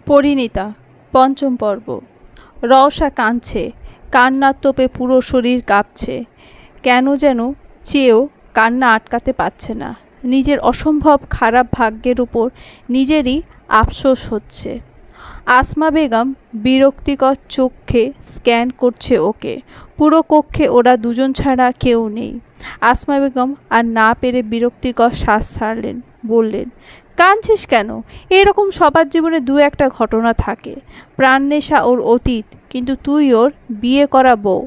পরিণীতা পঞ্চম পর্ব। রওশা কাঁদছে, কান্নার তোপে পুরো শরীর কাঁপছে। কেন যেন চেয়েও কান্না আটকাতে পারছে না। নিজের অসম্ভব খারাপ ভাগ্যের উপর নিজেরই আফসোস হচ্ছে। আসমা বেগম বিরক্তিকর চোখে স্ক্যান করছে ওকে। পুরো কক্ষে ওরা দুজন ছাড়া কেউ নেই। আসমা বেগম আর না পেরে বিরক্তিকর শ্বাস ছাড়লেন, বললেন, কাঁদছিস কেন? এরকম সবার জীবনে দু একটা ঘটনা থাকে। প্রাণনেশা ওর অতীত, কিন্তু তুই ওর বিয়ে করা বউ,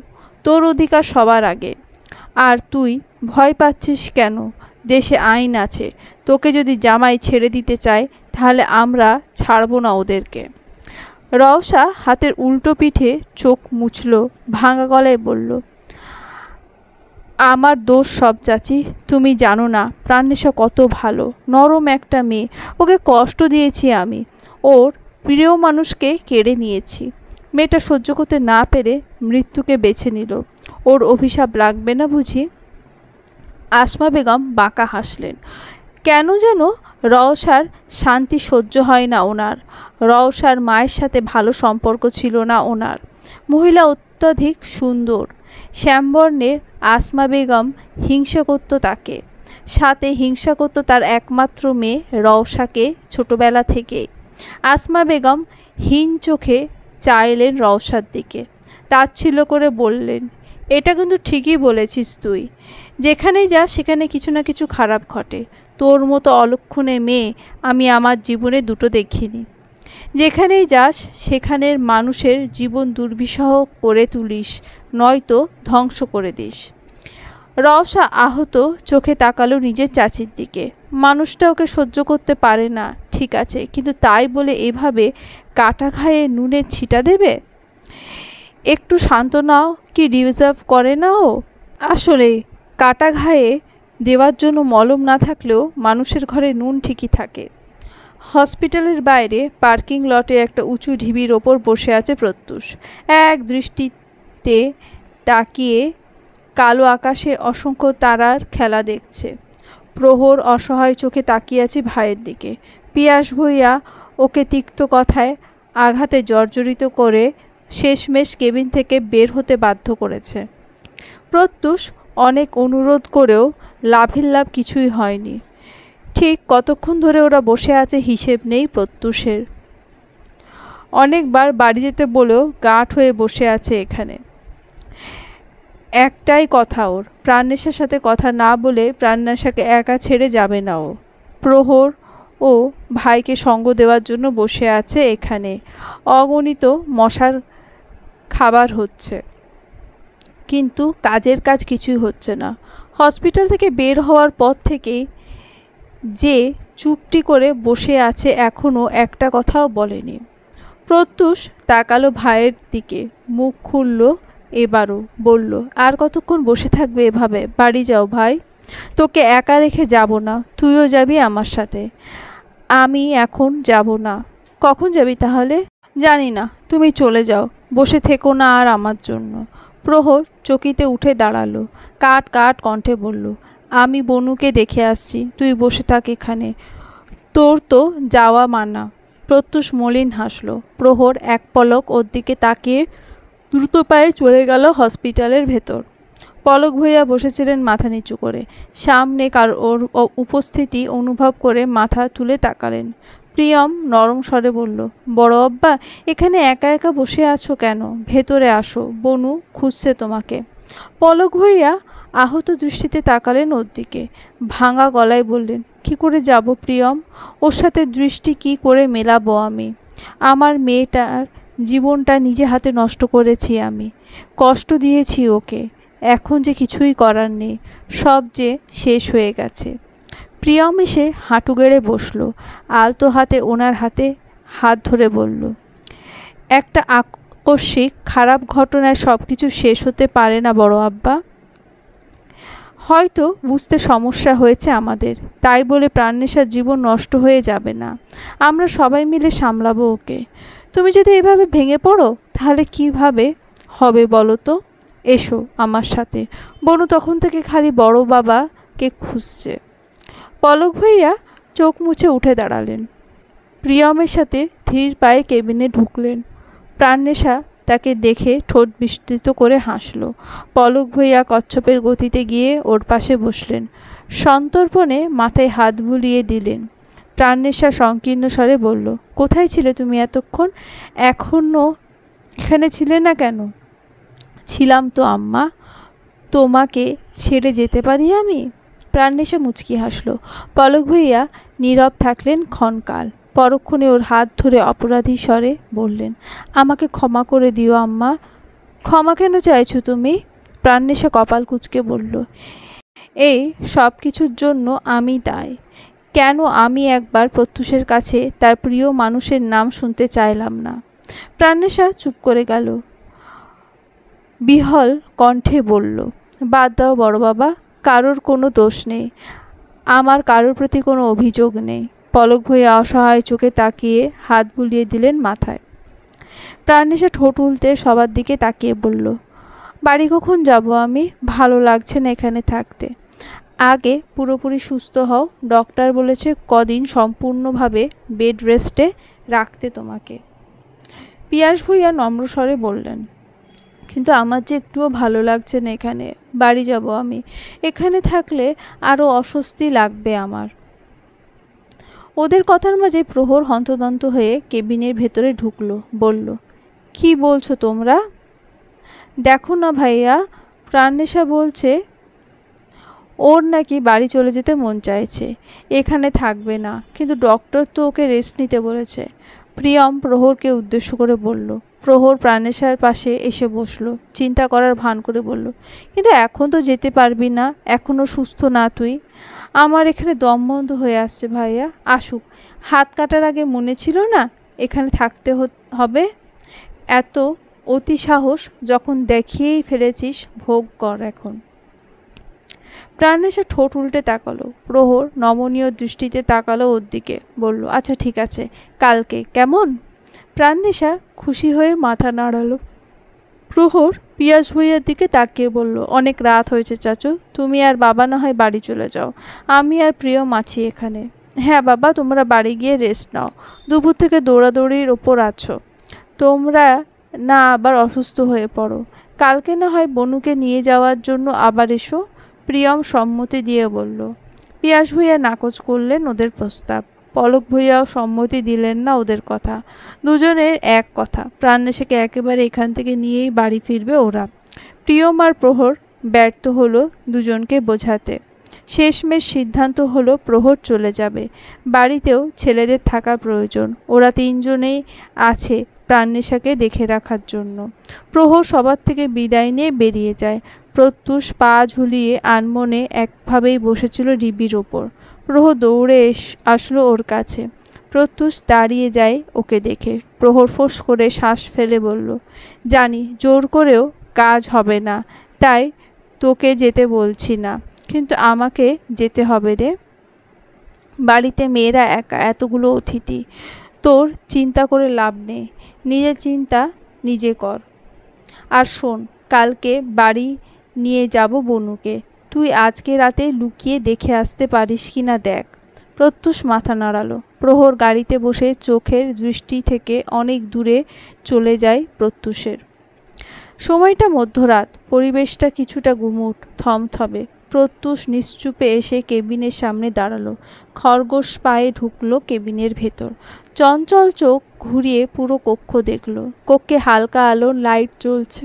তোর অধিকার সবার আগে। আর তুই ভয় পাচ্ছিস কেন? দেশে আইন আছে, তোকে যদি জামাই ছেড়ে দিতে চায় তাহলে আমরা ছাড়ব না ওদেরকে। রওশা হাতের উল্টো পিঠে চোখ মুছল, ভাঙা গলায় বলল, আমার দোষ সব চাচি, তুমি জানো না প্রাণনেশা কত ভালো, নরম একটা মেয়ে। ওকে কষ্ট দিয়েছি আমি, ওর প্রিয় মানুষকে কেড়ে নিয়েছি। মেয়েটা সহ্য করতে না পেরে মৃত্যুকে বেছে নিল। ওর অভিশাপ লাগবে না বুঝি? আসমা বেগম বাঁকা হাসলেন। কেন যেন রওশার শান্তি সহ্য হয় না ওনার। রওশার মায়ের সাথে ভালো সম্পর্ক ছিল না ওনার। মহিলা অত্যধিক সুন্দর, শ্যামবর্ণের। আসমা বেগম হিংসা করত তাকে, সাথে হিংসা করত তার একমাত্র মেয়ে রওশাকে ছোটবেলা থেকে। আসমা বেগম হীন চোখে চাইলেন রওশার দিকে, তাচ্ছিল্য করে বললেন, এটা কিন্তু ঠিকই বলেছিস তুই। যেখানেই যাস সেখানে কিছু না কিছু খারাপ ঘটে। তোর মতো অলক্ষণে মেয়ে আমি আমার জীবনে দুটো দেখিনি। যেখানেই যাস সেখানের মানুষের জীবন দুর্বিষহ করে তুলিস, নয়তো ধ্বংস করে দিস। রওশা আহত চোখে তাকালো নিজের চাচির দিকে। মানুষটা ওকে সহ্য করতে পারে না, ঠিক আছে, কিন্তু তাই বলে এভাবে কাটা ঘায়ে নুনের ছিটা দেবে? একটু সান্ত্বনাও কি ডিজার্ভ করে না ও? আসলে কাটা ঘায়ে দেওয়ার জন্য মলম না থাকলেও মানুষের ঘরে নুন ঠিকই থাকে। হসপিটালের বাইরে পার্কিং লটে একটা উঁচু ঢিবির ওপর বসে আছে প্রত্যুষ। এক দৃষ্টিতে তাকিয়ে কালো আকাশে অসংখ্য তারার খেলা দেখছে। প্রহর অসহায় চোখে তাকিয়ে আছে ভাইয়ের দিকে। পিয়াস ভইয়া ওকে তিক্ত কথায় আঘাতে জর্জরিত করে শেষমেশ কেবিন থেকে বের হতে বাধ্য করেছে। প্রত্যুষ অনেক অনুরোধ করেও লাভের লাভ কিছুই হয়নি। ঠিক কতক্ষণ ধরে ওরা বসে আছে হিসেব নেই প্রত্যুষের। অনেকবার বাড়ি যেতে বলেও গাঁট হয়ে বসে আছে এখানে। একটাই কথা ওর, প্রাণনেশার সাথে কথা না বলে প্রাণনেশাকে একা ছেড়ে যাবে না ও। প্রহর ও ভাইকে সঙ্গ দেওয়ার জন্য বসে আছে এখানে। অগণিত মশার খাবার হচ্ছে, কিন্তু কাজের কাজ কিছুই হচ্ছে না। হসপিটাল থেকে বের হওয়ার পর থেকেই যে চুপটি করে বসে আছে, এখনও একটা কথাও বলেনি। প্রত্যুষ তাকালো ভাইয়ের দিকে, মুখ খুলল এবারও, বলল, আর কতক্ষণ বসে থাকবে এভাবে? বাড়ি যাও ভাই, তোকে একা রেখে যাব না, তুইও যাবি আমার সাথে। আমি এখন যাব না। কখন যাবি তাহলে? জানি না, তুমি চলে যাও, বসে থেকো না আর আমার জন্য। প্রহর চকিতে উঠে দাঁড়ালো, কাট কাট কণ্ঠে বলল, আমি বনুকে দেখে আসছি, তুই বসে থাক এখানে, তোর তো যাওয়া মানা। প্রত্যুষ মলিন হাসলো। প্রহর এক পলক ওর দিকে তাকিয়ে দ্রুত পায়ে চলে গেল হসপিটালের ভেতর। পলক ভইয়া বসেছিলেন মাথা নিচু করে। সামনে কার ওর উপস্থিতি অনুভব করে মাথা তুলে তাকালেন। প্রিয়ম নরম স্বরে বলল, বড় আব্বা, এখানে একা একা বসে আছো কেন? ভেতরে আসো, বনু খুঁজছে তোমাকে। পলক ভইয়া আহত দৃষ্টিতে তাকালেন ওর দিকে, ভাঙা গলায় বললেন, কি করে যাব প্রিয়ম? ওর সাথে দৃষ্টি কি করে মেলাবো আমি? আমার মেয়েটার জীবনটা নিজে হাতে নষ্ট করেছি আমি, কষ্ট দিয়েছি ওকে। এখন যে কিছুই করার নেই, সব যে শেষ হয়ে গেছে। প্রিয়ম এসে হাঁটু গেড়ে বসল, আলতো হাতে ওনার হাতে হাত ধরে বলল, একটা আকস্মিক খারাপ ঘটনায় সব কিছু শেষ হতে পারে না বড় আব্বা। হয়তো বুঝতে সমস্যা হয়েছে আমাদের, তাই বলে প্রাণনেশার জীবন নষ্ট হয়ে যাবে না। আমরা সবাই মিলে সামলাবো ওকে। তুমি যদি এভাবে ভেঙে পড়ো তাহলে কিভাবে হবে বলো তো? এসো আমার সাথে। বনু তখন থেকে খালি বড় বাবাকে খুঁজছে। পলক ভাইয়া চোখ মুছে উঠে দাঁড়ালেন। প্রিয়মের সাথে ধীর পায়ে কেবিনে ঢুকলেন। প্রাণনেশা তাকে দেখে ঠোঁট বিস্তৃত করে হাসল। পলক ভূঁইয়া কচ্ছপের গতিতে গিয়ে ওর পাশে বসলেন। সন্তর্পণে মাথায় হাত বুলিয়ে দিলেন। প্রাণনেশা সংকীর্ণ স্বরে বলল, কোথায় ছিলে তুমি এতক্ষণ? এখনো এখানে ছিলে না কেন? ছিলাম তো আম্মা। তোমাকে ছেড়ে যেতে পারি আমি? প্রাণনেশা মুচকি হাসল। পলক ভূঁইয়া নীরব থাকলেন ক্ষণকাল। পরক্ষণে ওর হাত ধরে অপরাধী স্বরে বললেন, আমাকে ক্ষমা করে দিও আম্মা। ক্ষমা কেন চাইছো তুমি? প্রাণনেশা কপাল কুঁচকে বলল, এই সব কিছুর জন্য আমি দায়। কেন আমি একবার প্রত্যুষের কাছে তার প্রিয় মানুষের নাম শুনতে চাইলাম না? প্রাণনেশা চুপ করে গেল। বিহল কণ্ঠে বলল, বাদ দাও বড় বাবা, কারোর কোনো দোষ নেই, আমার কারোর প্রতি কোনো অভিযোগ নেই। পলক ভূঁইয়া অসহায় চোখে তাকিয়ে হাত বুলিয়ে দিলেন মাথায়। প্রাণনেশা ঠোঁট উল্টে সবার দিকে তাকিয়ে বলল, বাড়ি কখন যাব আমি? ভালো লাগছে না এখানে থাকতে। আগে পুরোপুরি সুস্থ হও, ডক্টর বলেছে কদিন সম্পূর্ণভাবে বেড রেস্টে রাখতে তোমাকে। পিয়াস ভূঁইয়া নম্র স্বরে বললেন, কিন্তু আমার যে একটুও ভালো লাগছে না এখানে। বাড়ি যাব আমি। এখানে থাকলে আরও অস্বস্তি লাগবে আমার। ওদের কথার মাঝে প্রহর হন্তদন্ত হয়ে কেবিনের ভেতরে ঢুকলো। বলল, কি বলছো তোমরা? দেখো না ভাইয়া, প্রাণনেশা বলছে ওর নাকি বাড়ি চলে যেতে মন চাইছে, এখানে থাকবে না, কিন্তু ডক্টর তো ওকে রেস্ট নিতে বলেছে। প্রিয়ম প্রহরকে উদ্দেশ্য করে বলল। প্রহর প্রাণনেশার পাশে এসে বসলো। চিন্তা করার ভান করে বলল, কিন্তু এখন তো যেতে পারবি না, এখনও সুস্থ না তুই। আমার এখানে দম বন্ধ হয়ে আসছে ভাইয়া, আসুক। হাত কাটার আগে মনে ছিল না এখানে থাকতে হবে? এত অতি সাহস যখন দেখিয়েই ফেলেছিস, ভোগ কর এখন। প্রাণনেশা ঠোঁট উল্টে তাকালো। প্রহর নমনীয় দৃষ্টিতে তাকালো ওর দিকে। বলল, আচ্ছা ঠিক আছে, কালকে কেমন? প্রাণনেশা খুশি হয়ে মাথা নাড়ালো। প্রহর পিয়াস ভূঁইয়ার দিকে তাকিয়ে বলল, অনেক রাত হয়েছে চাচু, তুমি আর বাবা না হয় বাড়ি চলে যাও, আমি আর প্রিয়ম আছি এখানে। হ্যাঁ বাবা, তোমরা বাড়ি গিয়ে রেস্ট নাও, দুপুর থেকে দৌড়াদৌড়ির ওপর আছো, তোমরা না আবার অসুস্থ হয়ে পড়ো। কালকে না হয় বনুকে নিয়ে যাওয়ার জন্য আবার এসো। প্রিয়ম সম্মতি দিয়ে বলল। পিয়াস ভূঁইয়া নাকচ করলেন ওদের প্রস্তাব। পলক ভূঁইয়াও সম্মতি দিলেন না ওদের কথা। দুজনের এক কথা, প্রাণনেশাকে একেবারে এখান থেকে নিয়েই বাড়ি ফিরবে ওরা। প্রিয়ম আর প্রহর ব্যর্থ হলো দুজনকে বোঝাতে। শেষমেশ সিদ্ধান্ত হলো প্রহর চলে যাবে। বাড়িতেও ছেলেদের থাকা প্রয়োজন, ওরা তিনজনেই আছে প্রাণনেশাকে দেখে রাখার জন্য। প্রহর সবার থেকে বিদায় নিয়ে বেরিয়ে যায়। প্রত্যুষ পা ঝুলিয়ে আনমনে একভাবেই বসেছিল ডিবির ওপর। প্রহর দৌড়ে আসলো ওর কাছে। প্রত্যুষ দাঁড়িয়ে যায় ওকে দেখে। প্রহর ফোঁস করে শ্বাস ফেলে বলল, জানি জোর করেও কাজ হবে না, তাই তোকে যেতে বলছি না, কিন্তু আমাকে যেতে হবে রে। বাড়িতে মেয়েরা একা, এতগুলো অতিথি, তোর চিন্তা করে লাভ নেই, নিজের চিন্তা নিজে কর। আর শোন, কালকে বাড়ি নিয়ে যাব বনুকে, তুই আজকে রাতে লুকিয়ে দেখে আসতে পারিস কি না দেখ। প্রত্যুষ মাথা নাড়ালো। প্রহর গাড়িতে বসে চোখের দৃষ্টি থেকে অনেক দূরে চলে যায় প্রত্যুষের। সময়টা মধ্যরাত, পরিবেশটা কিছুটা গুমুট থমথমে। প্রত্যুষ নিশ্চুপে এসে কেবিনের সামনে দাঁড়ালো। খরগোশ পায়ে ঢুকলো কেবিনের ভেতর। চঞ্চল চোখ ঘুরিয়ে পুরো কক্ষ দেখলো। কক্ষে হালকা আলো লাইট জ্বলছে।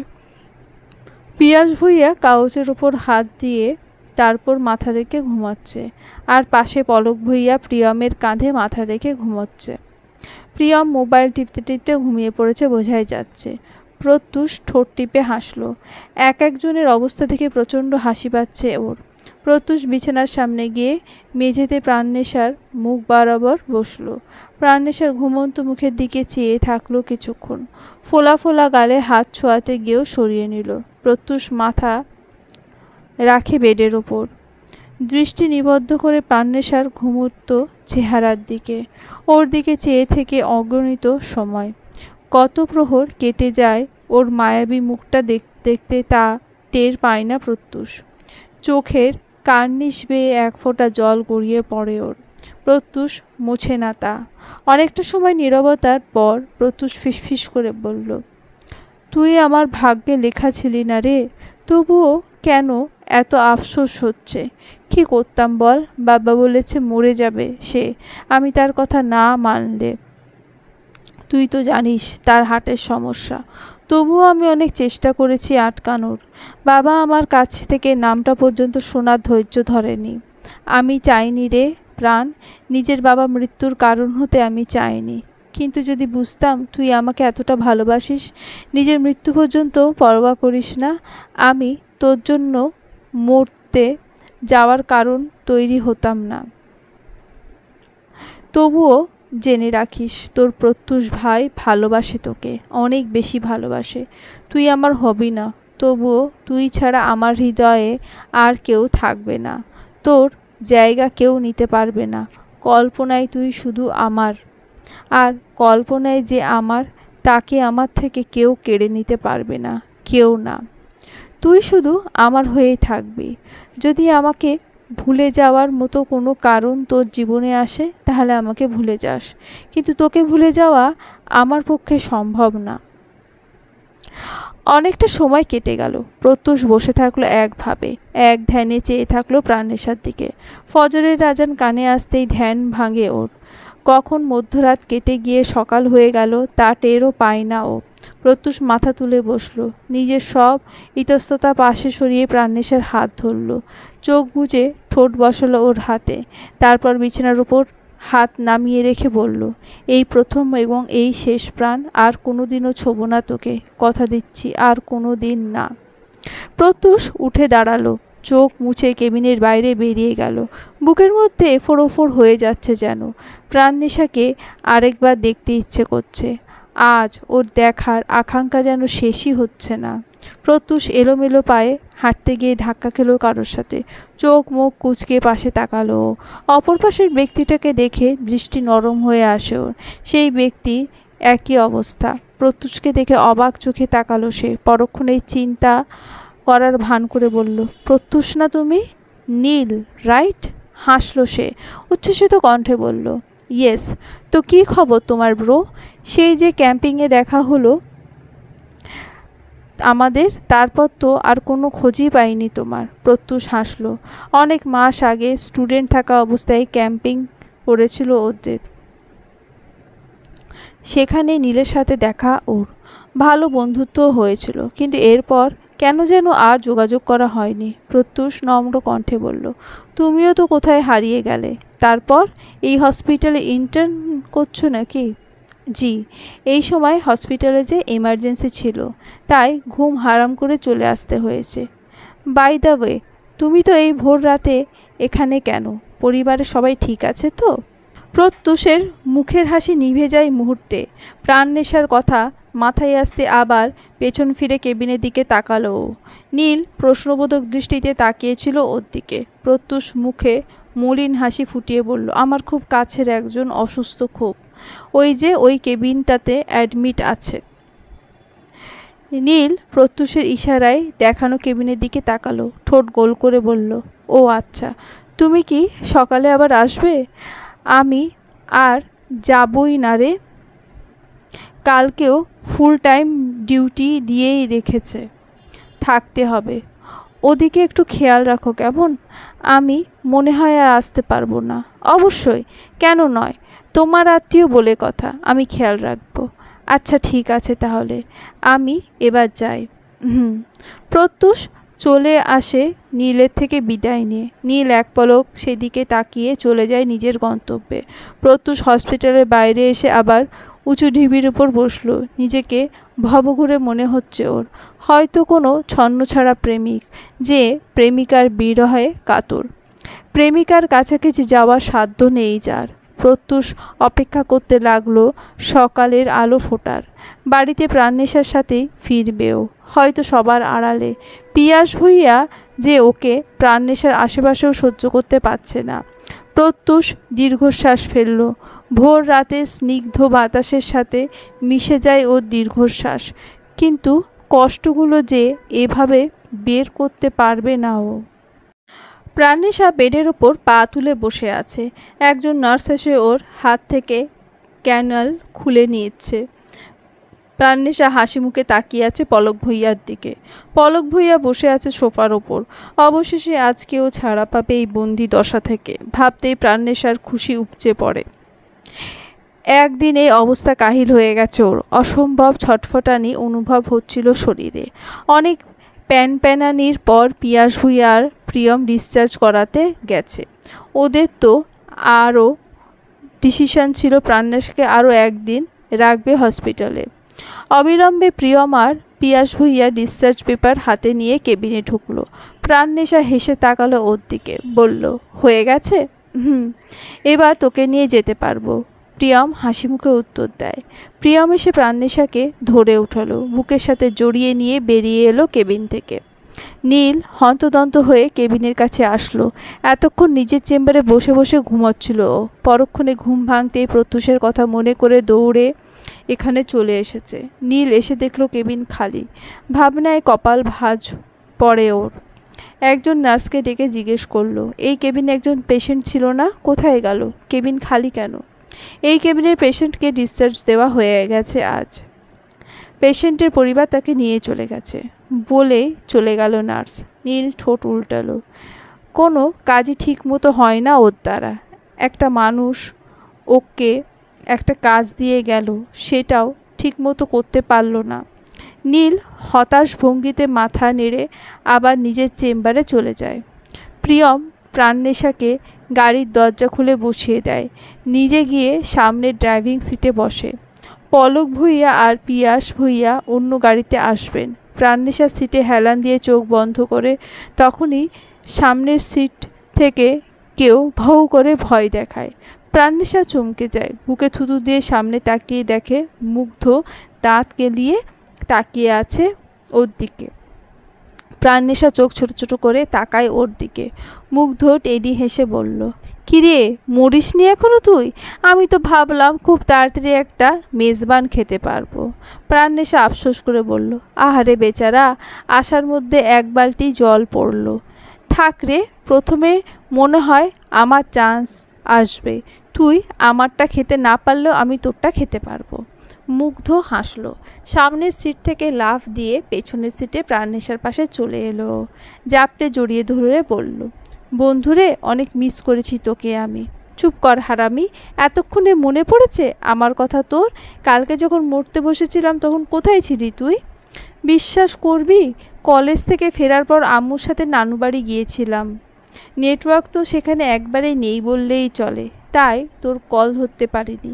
পিয়াস ভূঁইয়া কাগজের ওপর হাত দিয়ে তারপর মাথা রেখে ঘুমাচ্ছে, আর পাশে পলক ভূঁইয়া প্রিয়মের কাঁধে মাথা রেখে ঘুমোচ্ছে। প্রিয়ম মোবাইল টিপতে টিপতে ঘুমিয়ে পড়েছে বোঝাই যাচ্ছে। প্রত্যুষ ঠোঁট টিপে হাসলো। এক একজনের অবস্থা দেখে প্রচণ্ড হাসি পাচ্ছে ওর। প্রত্যুষ বিছানার সামনে গিয়ে মেঝেতে প্রাণনেশার মুখ বরাবর বসলো। প্রাণনেশার ঘুমন্ত মুখের দিকে চেয়ে থাকলো কিছুক্ষণ। ফোলা ফোলা গালে হাত ছোঁয়াতে গিয়েও সরিয়ে নিল। প্রত্যুষ মাথা রাখে বেডের ওপর, দৃষ্টি নিবদ্ধ করে প্রাণনেশার ঘুমন্ত চেহারার দিকে। ওর দিকে চেয়ে থেকে অগণিত সময়, কত প্রহর কেটে যায় ওর মায়াবী মুখটা দেখতে তা টের পায় না প্রত্যুষ। চোখের কার্নিশ বেয়ে এক ফোঁটা জল গড়িয়ে পড়ে ওর। প্রত্যুষ মুছে না তা। অনেকটা সময় নীরবতার পর প্রত্যুষ ফিসফিস করে বলল, তুই আমার ভাগ্যে লেখা ছিলি না রে। তবুও কেন এত আফসোস হচ্ছে? কি করতাম বল? বাবা বলেছে মরে যাবে সে, আমি তার কথা না মানলে। তুই তো জানিস তার হার্টের সমস্যা। তবুও আমি অনেক চেষ্টা করেছি আটকানোর। বাবা আমার কাছ থেকে নামটা পর্যন্ত শোনার ধৈর্য ধরেনি। আমি চাইনি রে প্রাণ, নিজের বাবা মৃত্যুর কারণ হতে আমি চাইনি। কিন্তু যদি বুঝতাম তুই আমাকে এতটা ভালোবাসিস, নিজের মৃত্যু পর্যন্ত পরোয়া করিস না, আমি তোর জন্য মরতে যাওয়ার কারণ তৈরি হতাম না। তবুও জেনে রাখিস, তোর প্রত্যুষ ভাই ভালোবাসে তোকে, অনেক বেশি ভালোবাসে। তুই আমার হবি না, তবুও তুই ছাড়া আমার হৃদয়ে আর কেউ থাকবে না। তোর জায়গা কেউ নিতে পারবে না। কল্পনায় তুই শুধু আমার, আর কল্পনায় যে আমার, তাকে আমার থেকে কেউ কেড়ে নিতে পারবে না, কেউ না। তুই শুধু আমার হয়েই থাকবি। যদি আমাকে ভুলে যাওয়ার মতো কোনো কারণ তোর জীবনে আসে, তাহলে আমাকে ভুলে যাস, কিন্তু তোকে ভুলে যাওয়া আমার পক্ষে সম্ভব না। অনেকটা সময় কেটে গেল। প্রত্যুষ বসে থাকলো একভাবে, এক ধ্যানে চেয়ে থাকলো প্রাণেশার দিকে। ফজরের আজান কানে আসতেই ধ্যান ভাঙে ওর। কখন মধ্যরাত কেটে গিয়ে সকাল হয়ে গেল তা টেরও পায় না ও। প্রত্যুষ মাথা তুলে বসল, নিজের সব ইতস্ততা পাশে সরিয়ে প্রাণেশার হাত ধরল। চোখ বুজে ঠোঁট বসালো ওর হাতে। তারপর বিছানার উপর হাত নামিয়ে রেখে বলল, এই প্রথম এবং এই শেষ প্রাণ, আর কোনোদিনও ছোব না তোকে, কথা দিচ্ছি, আর কোনো দিন না। প্রত্যুষ উঠে দাঁড়ালো, চোখ মুছে কেবিনের বাইরে বেরিয়ে গেল। বুকের মধ্যে এফোড় ওফোড় হয়ে যাচ্ছে যেন। প্রাণনেশাকে আরেকবার দেখতে ইচ্ছে করছে। আজ ওর দেখার আকাঙ্ক্ষা যেন শেষই হচ্ছে না। প্রত্যুষ এলোমেলো পায়ে হাঁটতে গিয়ে ধাক্কা খেলো কারোর সাথে। চোখ মুখ কুঁচকে পাশে তাকালো। অপর পাশের ব্যক্তিটাকে দেখে দৃষ্টি নরম হয়ে আসে ওর। সেই ব্যক্তি একই অবস্থা। প্রত্যুষকে দেখে অবাক চোখে তাকালো সে। পরক্ষণেই চিন্তা করার ভান করে বলল, প্রত্যুষ না তুমি? নীল, রাইট? হাসলো সে, উচ্ছ্বসিত কণ্ঠে বলল, ইয়েস। তো কী খবর তোমার ব্রো? সেই যে ক্যাম্পিংয়ে দেখা হলো আমাদের, তারপর তো আর কোনো খোঁজই পাইনি তোমার। প্রত্যুষ হাসলো। অনেক মাস আগে স্টুডেন্ট থাকা অবস্থায় ক্যাম্পিং করেছিল ওদের। সেখানে নীলের সাথে দেখা ওর। ভালো বন্ধুত্বও হয়েছিল, কিন্তু এরপর কেন যেন আর যোগাযোগ করা হয়নি। প্রত্যুষ নম্র কণ্ঠে বলল, তুমিও তো কোথায় হারিয়ে গেলে। তারপর এই হসপিটালে ইন্টার্ন করছো নাকি? জি, এই সময় হসপিটালে যে এমার্জেন্সি ছিল, তাই ঘুম হারাম করে চলে আসতে হয়েছে। বাই দ্য ওয়ে, তুমি তো এই ভোর রাতে এখানে কেন? পরিবারের সবাই ঠিক আছে তো? প্রত্যুষের মুখের হাসি নিভে যায় মুহূর্তে। প্রাণনেশার কথা মাথায় আসতে আবার পেছন ফিরে কেবিনের দিকে তাকালো ও। নীল প্রশ্নবোধক দৃষ্টিতে তাকিয়েছিল ওর দিকে। প্রত্যুষ মুখে মলিন হাসি ফুটিয়ে বলল, আমার খুব কাছের একজন অসুস্থ, খুব। ওই যে ওই কেবিনটাতে অ্যাডমিট আছে। নীল প্রত্যুষের ইশারায় দেখানো কেবিনের দিকে তাকালো, ঠোঁট গোল করে বলল, ও আচ্ছা, তুমি কি সকালে আবার আসবে? আমি আর যাবই না রে। কালকেও ফুল টাইম ডিউটি দিয়েই রেখেছে, থাকতে হবে। ওদিকে একটু খেয়াল রাখো কেমন? আমি মনে হয় আর আসতে পারবো না। অবশ্যই, কেন নয়, তোমার আত্মীয় বলে কথা, আমি খেয়াল রাখবো। আচ্ছা ঠিক আছে তাহলে, আমি এবার যাই। প্রত্যুষ চলে আসে নীলের থেকে বিদায় নিয়ে। নীল এক পলক সেদিকে তাকিয়ে চলে যায় নিজের গন্তব্যে। প্রত্যুষ হসপিটালের বাইরে এসে আবার উঁচু ঢিবির উপর বসল। নিজেকে ভবঘুরে মনে হচ্ছে ওর। হয়তো কোনো ছন্নছাড়া প্রেমিক, যে প্রেমিকার বিরহে কাতর। প্রেমিকার কাছাকাছি যাওয়ার সাধ্য নেই যার। প্রত্যুষ অপেক্ষা করতে লাগলো সকালের আলো ফোটার। বাড়িতে প্রাণনেশার সাথেই ফিরবেও, হয়তো সবার আড়ালে। পিয়াস ভুইয়া যে ওকে প্রাণনেশার আশেপাশেও সহ্য করতে পারছে না। প্রত্যুষ দীর্ঘশ্বাস ফেলল। ভোর রাতে স্নিগ্ধ বাতাসের সাথে মিশে যায় ওর দীর্ঘশ্বাস। কিন্তু কষ্টগুলো যে এভাবে বের করতে পারবে না ও। প্রাণেশা বেডের ওপর পা তুলে বসে আছে। একজন নার্স এসে ওর হাত থেকে ক্যানাল খুলে নিচ্ছে। প্রাণেশা হাসি মুখে তাকিয়ে আছে পলক ভূঁইয়ার দিকে। পলক ভূঁইয়া বসে আছে সোফার ওপর। অবশেষে আজকেও ছাড়া পাবে এই বন্দি দশা থেকে ভাবতেই প্রাণেশার খুশি উপচে পড়ে। একদিন এই অবস্থা কাহিল হয়ে গেছে ওর। অসম্ভব ছটফটানি অনুভব হচ্ছিল শরীরে। অনেক প্যানপ্যানানির পর পিয়াস ভূঁইয়ার প্রিয়ম ডিসচার্জ করাতে গেছে। ওদের তো আরও ডিসিশন ছিল প্রাণেশাকে আরও একদিন রাখবে হসপিটালে। অবিলম্বে প্রিয়ম আর পিয়াস ভূঁইয়া ডিসচার্জ পেপার হাতে নিয়ে কেবিনে ঢুকলো। প্রাণেশা হেসে তাকালো ওর দিকে, বলল, হয়ে গেছে? এবার তোকে নিয়ে যেতে পারবো। প্রিয়ম হাসি মুখে উত্তর দেয়। প্রিয়ম এসে প্রাণেশাকে ধরে উঠালো, বুকের সাথে জড়িয়ে নিয়ে বেরিয়ে এলো কেবিন থেকে। নীল হন্তদন্ত হয়ে কেবিনের কাছে আসলো। এতক্ষণ নিজের চেম্বারে বসে বসে ঘুমোচ্ছিল ও। পরক্ষণে ঘুম ভাঙতেই প্রত্যুষের কথা মনে করে দৌড়ে এখানে চলে এসেছে। নীল এসে দেখলো কেবিন খালি। ভাবনায় কপাল ভাঁজ পড়ে ওর। একজন নার্সকে ডেকে জিজ্ঞেস করলো, এই কেবিনে একজন পেশেন্ট ছিল না, কোথায় গেল? কেবিন খালি কেন? এই কেবিনের পেশেন্টকে ডিসচার্জ দেওয়া হয়ে গেছে আজ। পেশেন্টের পরিবার তাকে নিয়ে চলে গেছে বলে চলে গেল নার্স। নীল ঠোঁট উল্টালো। কোনো কাজই ঠিক মতো হয় না ওর দ্বারা। একটা মানুষ ওকে একটা কাজ দিয়ে গেল, সেটাও ঠিক মতো করতে পারল না। নীল হতাশ ভঙ্গিতে মাথা নেড়ে আবার নিজের চেম্বারে চলে যায়। প্রিয়ম প্রাণেশাকে গাড়ির দরজা খুলে বসিয়ে দেয়। নিজে গিয়ে সামনে ড্রাইভিং সিটে বসে। পলক ভূঁইয়া আর পিয়াস ভূঁইয়া অন্য গাড়িতে আসবেন। প্রাণেশার সিটে হেলান দিয়ে চোখ বন্ধ করে তখনই সামনের সিট থেকে কেউ ভৌ করে ভয় দেখায়। প্রাণেশা চমকে যায়। বুকে থুতু দিয়ে সামনে তাকিয়ে দেখে মুগ্ধ দাঁত কেলিয়ে তাকিয়ে আছে ওর দিকে। প্রাণেশা চোখ ছোট ছোট করে তাকায় ওর দিকে। মুগ্ধ টেডি হেসে বলল, কিরে, মরিসনি এখনো তুই? আমি তো ভাবলাম খুব তাড়াতাড়ি একটা মেজবান খেতে পারবো। প্রাণেশা আফসোস করে বলল, আহারে বেচারা, আসার মধ্যে এক বালতি জল পড়ল। থাক রে, প্রথমে মনে হয় আমার চান্স আসবে। তুই আমারটা খেতে না পারলেও আমি তোরটা খেতে পারবো। মুগ্ধ হাসলো। সামনের সিট থেকে লাফ দিয়ে পেছনের সিটে প্রাণেশার পাশে চলে এলো। জাপটে জড়িয়ে ধরে বলল, বন্ধুরে, অনেক মিস করেছি তোকে আমি। চুপ কর হারামি, এতক্ষণে মনে পড়েছে আমার কথা তোর? কালকে যখন মরতে বসেছিলাম তখন কোথায় ছিলি তুই? বিশ্বাস করবি, কলেজ থেকে ফেরার পর আম্মুর সাথে নানু বাড়ি গিয়েছিলাম। নেটওয়ার্ক তো সেখানে একবারেই নেই বললেই চলে, তাই তোর কল ধরতে পারিনি।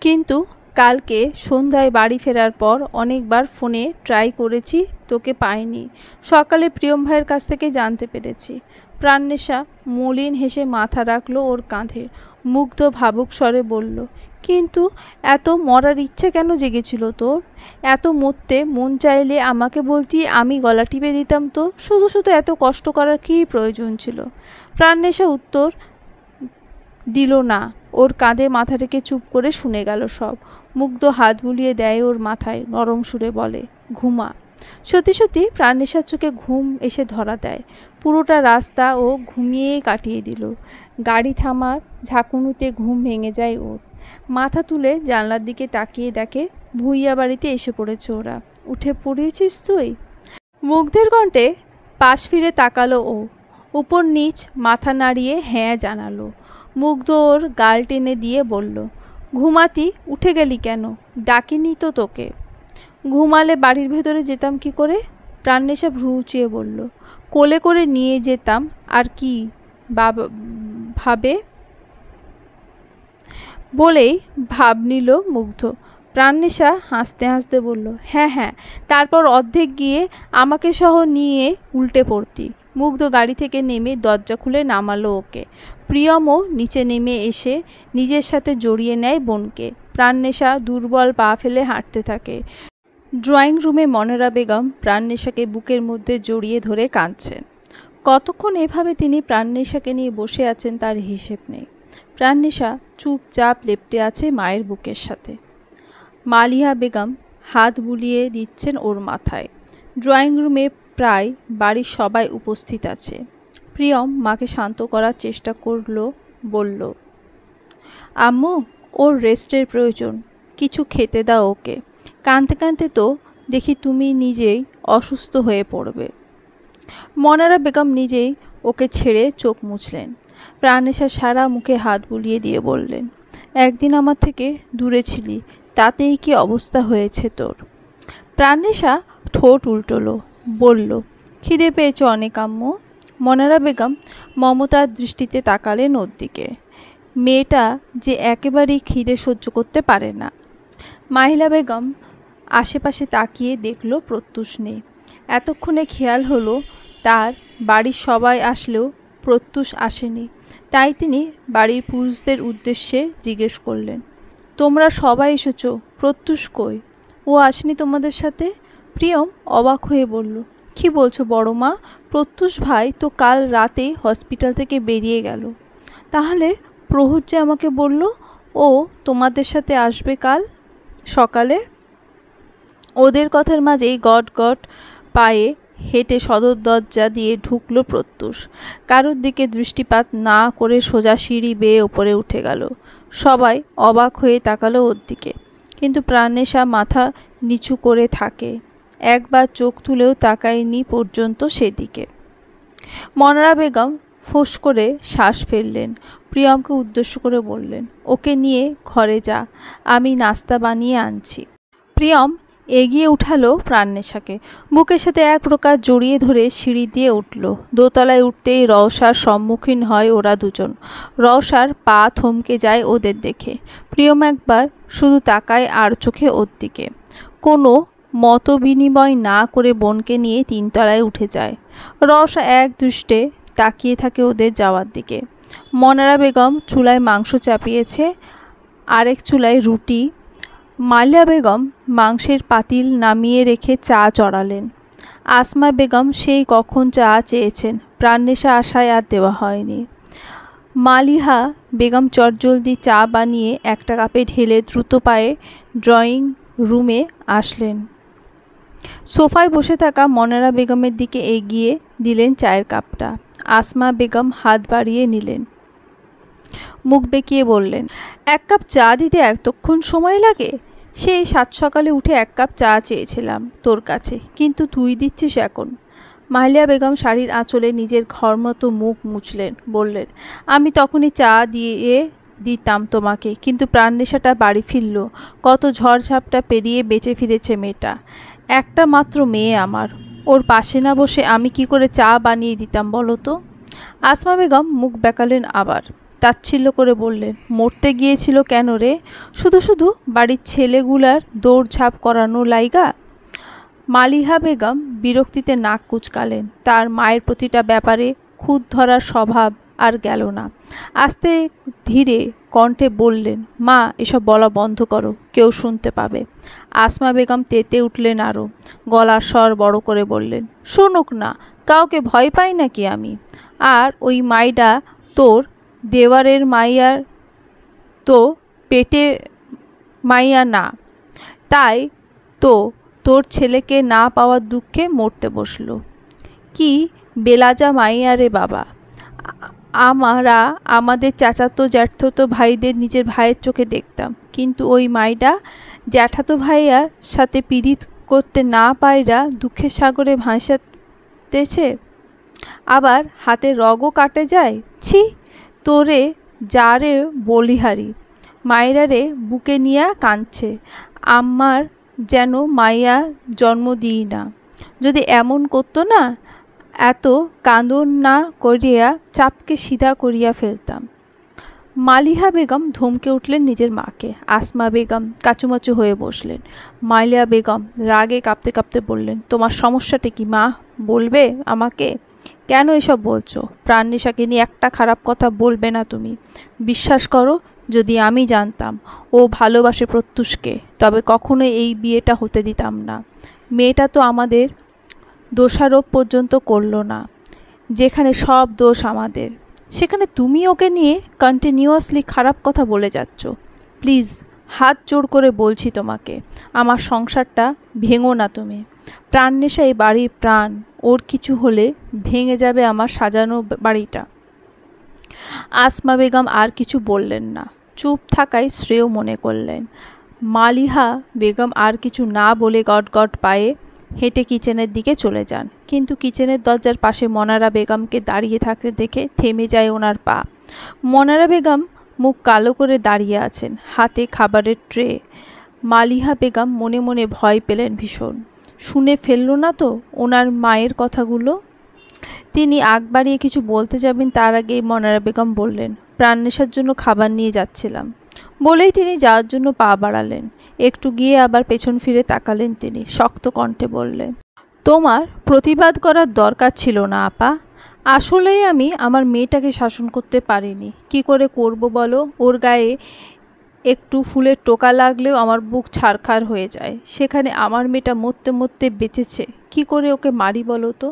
কিন্তু কালকে সন্ধ্যায় বাড়ি ফেরার পর অনেকবার ফোনে ট্রাই করেছি, তোকে পাইনি। সকালে প্রিয়ম ভাইয়ের কাছ থেকে জানতে পেরেছি। প্রাণেশা মলিন হেসে মাথা রাখলো ওর কাঁধে। মুগ্ধ ভাবুক স্বরে বলল, কিন্তু এত মরার ইচ্ছে কেন জেগেছিল তোর? এত মরতে মন চাইলে আমাকে বলতি, আমি গলা টিপে দিতাম তো। শুধু শুধু এত কষ্ট করার কী প্রয়োজন ছিল? প্রাণেশা উত্তর দিল না। ওর কাঁধে মাথা রেখে চুপ করে শুনে গেল সব। মুগ্ধ হাত বুলিয়ে দেয় ওর মাথায়, নরম সুরে বলে, ঘুমা। সত্যি সত্যি প্রাণেশার চোখে ঘুম এসে ধরা দেয়। পুরোটা রাস্তা ও ঘুমিয়েই কাটিয়ে দিল। গাড়ি থামার ঝাঁকুনিতে ঘুম ভেঙে যায় ওর। মাথা তুলে জানলার দিকে তাকিয়ে দেখে ভূঁইয়া বাড়িতে এসে পড়েছে ওরা। উঠে পড়িয়েছিস তুই? মুগ্ধের কণ্ঠে পাশ ফিরে তাকালো ও। উপর নিচ মাথা নাড়িয়ে হ্যাঁ জানালো। মুগ্ধ ওর গাল টেনে দিয়ে বলল, ঘুমাতি, উঠে গেলি কেন? ডাকিনি তো তোকে। ঘুমালে বাড়ির ভেতরে যেতাম কি করে? প্রাণেশা ভ্রু উঁচিয়ে বলল, কোলে করে নিয়ে যেতাম আর কি বাবা ভাবে বলেই ভাব নিল মুগ্ধ। প্রাণেশা হাসতে হাসতে বলল, হ্যাঁ হ্যাঁ, তারপর অর্ধেক গিয়ে আমাকে সহ নিয়ে উল্টে পড়তি। মুগ্ধ গাড়ি থেকে নেমে দরজা খুলে নামালো ওকে। প্রিয়মও নিচে নেমে এসে নিজের সাথে জড়িয়ে নেয় বোনকে। প্রাণেশা দুর্বল পা ফেলে হাঁটতে থাকে। ড্রয়িং রুমে মনেরা বেগম প্রাণেশাকে বুকের মধ্যে জড়িয়ে ধরে কাঁদছেন। কতক্ষণ এভাবে তিনি প্রাণেশাকে নিয়ে বসে আছেন তার হিসেব নেই। প্রাণেশা চুপচাপ লেপ্টে আছে মায়ের বুকের সাথে। মালিহা বেগম হাত বুলিয়ে দিচ্ছেন ওর মাথায়। ড্রয়িং রুমে প্রায় বাড়ির সবাই উপস্থিত আছে। প্রিয়ম মাকে শান্ত করার চেষ্টা করলো, বলল, আম্মু, ওর রেস্টের প্রয়োজন, কিছু খেতে দাও ওকে। কাঁদতে কাঁদতে তো দেখি তুমি নিজেই অসুস্থ হয়ে পড়বে। মনারা বেগম নিজেই ওকে ছেড়ে চোখ মুছলেন। প্রাণেশা সারা মুখে হাত বুলিয়ে দিয়ে বললেন, একদিন আমার থেকে দূরে ছিলি, তাতেই কি অবস্থা হয়েছে তোর? প্রাণেশা ঠোঁট উল্টোলো, বলল, খিদে পেয়েছে অনেক আম্মু। মনারা বেগম মমতার দৃষ্টিতে তাকালেন ওর দিকে। মেয়েটা যে একেবারেই খিদে সহ্য করতে পারে না। মাহিলা বেগম আশেপাশে তাকিয়ে দেখল প্রত্যুষ নেই। এতক্ষণে খেয়াল হলো তার বাড়ির সবাই আসলেও প্রত্যুষ আসেনি। তাই তিনি বাড়ির পুরুষদের উদ্দেশ্যে জিজ্ঞেস করলেন, তোমরা সবাই এসেছো, প্রত্যুষ কই? ও আসেনি তোমাদের সাথে? প্রিয়ম অবাক হয়ে বলল, কি বলছো বড় মা? প্রত্যুষ ভাই তো কাল রাতেই হসপিটাল থেকে বেরিয়ে গেল। তাহলে প্রহর যে আমাকে বলল ও তোমাদের সাথে আসবে কাল সকালে। ওদের কথার মাঝেই গট গট পায়ে হেঁটে সদর দরজা দিয়ে ঢুকলো প্রত্যুষ। কারোর দিকে দৃষ্টিপাত না করে সোজা সিঁড়ি বেয়ে ওপরে উঠে গেল। সবাই অবাক হয়ে তাকালো ওর দিকে, কিন্তু প্রাণেশা মাথা নিচু করে থাকে, একবার চোখ তুলেও তাকায়নি পর্যন্ত সেদিকে। মনারা বেগম ফোঁস করে শ্বাস ফেললেন। প্রিয়মকে উদ্দেশ্য করে বললেন, ওকে নিয়ে ঘরে যা, আমি নাস্তা বানিয়ে আনছি। প্রিয়ম এগিয়ে উঠালো প্রাণেশাকে, বুকের সাথে এক প্রকার জড়িয়ে ধরে সিঁড়ি দিয়ে উঠল। দোতলায় উঠতেই রওশার সম্মুখীন হয় ওরা দুজন। রওশার পা থমকে যায় ওদের দেখে। প্রিয়ম একবার শুধু তাকায় আর চোখে ওর দিকে। কোনো মত বিনিময় না করে বোনকে নিয়ে তিনতলায় উঠে যায়। রওশা এক দৃষ্টে তাকিয়ে থাকে ওদের যাওয়ার দিকে। মনারা বেগম চুলায় মাংস চাপিয়েছে, আরেক চুলায় রুটি। মালিয়া বেগম মাংসের পাতিল নামিয়ে রেখে চা চড়ালেন। আসমা বেগম সেই কখন চা চেয়েছেন, প্রাণেশা আশায় আর দেওয়া হয়নি। মালিহা বেগম চটজলদি চা বানিয়ে একটা কাপে ঢেলে দ্রুত পায়ে ড্রয়িং রুমে আসলেন। সোফায় বসে থাকা মনারা বেগমের দিকে এগিয়ে দিলেন চায়ের কাপটা। আসমা বেগম হাত বাড়িয়ে নিলেন, মুখ বেঁকিয়ে বললেন, এক কাপ চা দিতে এতক্ষণ সময় লাগে? সেই সাত সকালে উঠে এক কাপ চা চেয়েছিলাম তোর কাছে, কিন্তু তুই দিচ্ছিস এখন। মাহিলা বেগম শাড়ির আঁচলে নিজের ঘরমতো মুখ মুছলেন, বললেন, আমি তখনই চা দিয়ে দিতাম তোমাকে, কিন্তু প্রাণনেশাটা বাড়ি ফিরল। কত ঝড়ঝাপটা পেরিয়ে বেঁচে ফিরেছে মেয়েটা। একটা মাত্র মেয়ে আমার, ওর পাশে না বসে আমি কি করে চা বানিয়ে দিতাম বলো তো? আসমা বেগম মুখ বেঁকালেন আবার, তাচ্ছিল্য করে বললেন, মরতে গিয়েছিল কেন রে? শুধু শুধু বাড়ির ছেলেগুলার দৌড়ঝাঁপ করানো লাইগা? মালিহা বেগম বিরক্তিতে নাক কুচকালেন। তার মায়ের প্রতিটা ব্যাপারে খুঁত ধরার স্বভাব আর গেল না। আস্তে ধীরে কণ্ঠে বললেন, মা, এসব বলা বন্ধ করো, কেউ শুনতে পাবে। আসমা বেগম তেতে উঠলেন আরও, গলার স্বর বড় করে বললেন, শুনুক না, কাউকে ভয় পাই নাকি আমি? আর ওই মাইডা তোর দেওয়ারের মাইয়ার তো পেটে মাইয়া না, তাই তো তোর ছেলেকে না পাওয়ার দুঃখে মরতে বসলো। কি বেলাজা মাইয়া রে বাবা! আমরা আমাদের চাচাতো জ্যাঠতো ভাইদের নিজের ভাইয়ের চোখে দেখতাম, কিন্তু ওই মাইডা জ্যাঠাতো ভাইয়ার সাথে পীড়িত করতে না পায়রা দুঃখের সাগরে ভাসাতেছে, আবার হাতে রগও কাটে যায়। ছি, তোরে যারে বলিহারি, মায়েরারে বুকে নিয়া কাঁদছে, আমার যেন মাইয়া জন্ম দিই না। যদি এমন করতো না, এত কাঁদন না করিয়া চাপকে সিধা করিয়া ফেলতাম। মালিহা বেগম ধমকে উঠলেন নিজের মাকে। আসমা বেগম কাচুমাচু হয়ে বসলেন। মালিয়া বেগম রাগে কাঁপতে কাঁপতে বললেন, তোমার সমস্যাটা কি মা, বলবে আমাকে? কেন এসব বলছো? প্রাণনেশাকে নিয়ে একটা খারাপ কথা বলবে না তুমি। বিশ্বাস করো, যদি আমি জানতাম ও ভালোবাসে প্রত্যুষকে, তবে কখনোই এই বিয়েটা হতে দিতাম না। মেয়েটা তো আমাদের দোষারোপ পর্যন্ত করলো না। যেখানে সব দোষ আমাদের, সেখানে তুমি ওকে নিয়ে কন্টিনিউয়াসলি খারাপ কথা বলে যাচ্ছ। প্লিজ হাত জোড় করে বলছি তোমাকে, আমার সংসারটা ভেঙো না তুমি। প্রাণনেশা এই বাড়ির প্রাণ, ওর কিছু হলে ভেঙে যাবে আমার সাজানো বাড়িটা। আসমা বেগম আর কিছু বললেন না, চুপ থাকাই শ্রেয় মনে করলেন। মালিহা বেগম আর কিছু না বলে গটগট পায়ে হেঁটে কিচেনের দিকে চলে যান, কিন্তু কিচেনের দরজার পাশে মনারা বেগমকে দাঁড়িয়ে থাকতে দেখে থেমে যায় ওনার পা। মনারা বেগম মুখ কালো করে দাঁড়িয়ে আছেন, হাতে খাবারের ট্রে। মালিহা বেগম মনে মনে ভয় পেলেন ভীষণ। শুনে ফেলল না তো ওনার মায়ের কথাগুলো? তিনি আগ বাড়িয়ে কিছু বলতে যাবেন, তার আগেই মনারা বেগম বললেন, প্রাণনেশার জন্য খাবার নিয়ে যাচ্ছিলাম। বলেই তিনি যাওয়ার জন্য পা বাড়ালেন। একটু গিয়ে আবার পেছন ফিরে তাকালেন তিনি, শক্ত কণ্ঠে বললেন, তোমার প্রতিবাদ করার দরকার ছিল না আপা। আসলেই আমি আমার মেয়েটাকে শাসন করতে পারিনি। কি করে করব বলো? ওর গায়ে একটু ফুলের টোকা লাগলেও আমার বুক ছারখার হয়ে যায়। সেখানে আমার মেয়েটা মরতে মরতে বেঁচেছে, কি করে ওকে মারি বলো তো?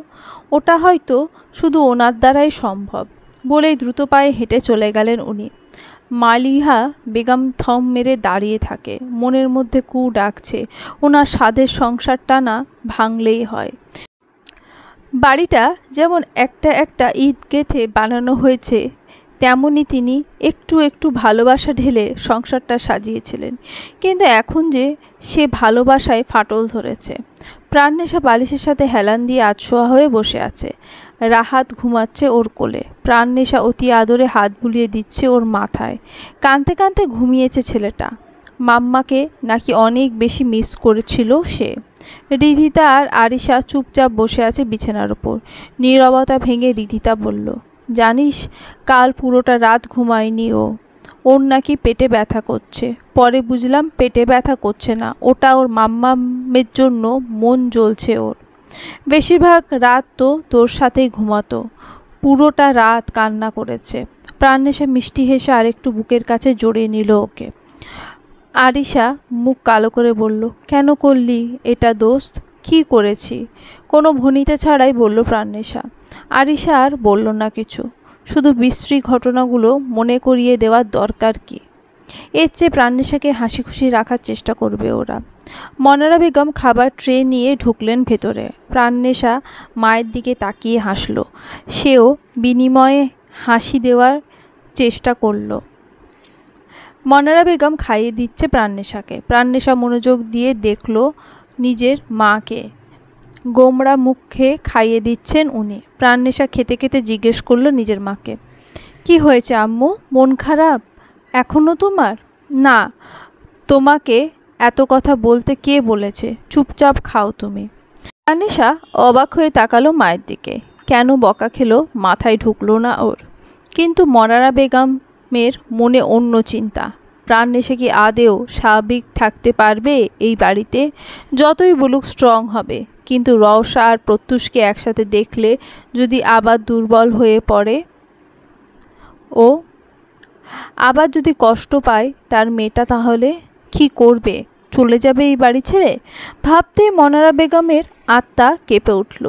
ওটা হয়তো শুধু ওনার দ্বারাই সম্ভব। বলেই দ্রুত পায়ে হেঁটে চলে গেলেন উনি। মালিহা বেগম থম মেরে দাঁড়িয়ে থাকে, মনের মধ্যে কু ডাকছে, ওনার স্বাদের সংসারটা না ভাঙলেই হয়। বাড়িটা যেমন একটা একটা ইট গেঁথে বানানো হয়েছে, তেমনি তিনি একটু একটু ভালোবাসা ঢেলে সংসারটা সাজিয়েছিলেন। কিন্তু এখন যে সে ভালোবাসায় ফাটল ধরেছে। প্রাণনেশা বালিশের সাথে হেলান দিয়ে আধশোয়া হয়ে বসে আছে। রাহাত ঘুমাচ্ছে ওর কোলে। প্রাণনেশা অতি আদরে হাত বুলিয়ে দিচ্ছে ওর মাথায়। কাঁদতে কাঁদতে ঘুমিয়েছে ছেলেটা। মাম্মাকে নাকি অনেক বেশি মিস করেছিল সে। রিধিতা আর আরিশা চুপচাপ বসে আছে বিছানার ওপর। নীরবতা ভেঙে রিধিতা বলল, জানিস কাল পুরোটা রাত ঘুমায়নি ওর নাকি পেটে ব্যথা করছে। পরে বুঝলাম পেটে ব্যথা করছে না, ওটা ওর মাম্মামের জন্য মন জ্বলছে ওর। বেশিরভাগ রাত তো তোর সাথেই ঘুমাতো, পুরোটা রাত কান্না করেছে। প্রাণনেশা মিষ্টি হেসে আরেকটু বুকের কাছে জড়িয়ে নিল ওকে। আরিশা মুখ কালো করে বলল, কেন করলি এটা দোস্ত? কি করেছি? কোনো ভনিতা ছাড়াই বলল প্রাণনেশা। আরিশা আর বলল না কিছু, শুধু বিশ্রী ঘটনাগুলো মনে করিয়ে দেওয়ার দরকার কি। এর চেয়ে প্রাণনেশাকে হাসি খুশি রাখার চেষ্টা করবে ওরা। মনারা বেগম খাবার ট্রে নিয়ে ঢুকলেন ভেতরে। প্রাণনেশা মায়ের দিকে তাকিয়ে হাসল। সেও বিনিময়ে হাসি দেওয়ার চেষ্টা করল। মনারা বেগম খাইয়ে দিচ্ছে প্রাণনেশাকে। প্রাণনেশা মনোযোগ দিয়ে দেখল নিজের মাকে। গোমড়া মুখে খাইয়ে দিচ্ছেন উনি। প্রাণনেশা খেতে খেতে জিজ্ঞেস করলো নিজের মাকে, কি হয়েছে আম্মু, মন খারাপ এখনো তোমার? না, তোমাকে এত কথা বলতে কে বলেছে? চুপচাপ খাও তুমি। প্রাণনেশা অবাক হয়ে তাকালো মায়ের দিকে। কেন বকা খেলো মাথায় ঢুকলো না ওর। কিন্তু মনারা বেগমের মনে অন্য চিন্তা। প্রাণনেশা কি আদেও স্বাভাবিক থাকতে পারবে এই বাড়িতে? যতই বলুক স্ট্রং হবে, কিন্তু রওশা আর প্রত্যুষকে একসাথে দেখলে যদি আবার দুর্বল হয়ে পড়ে, ও আবার যদি কষ্ট পায় তার মেয়েটা, তাহলে কি করবে? চলে যাবে এই বাড়ি ছেড়ে? ভাবতেই মনারা বেগমের আত্মা কেঁপে উঠল।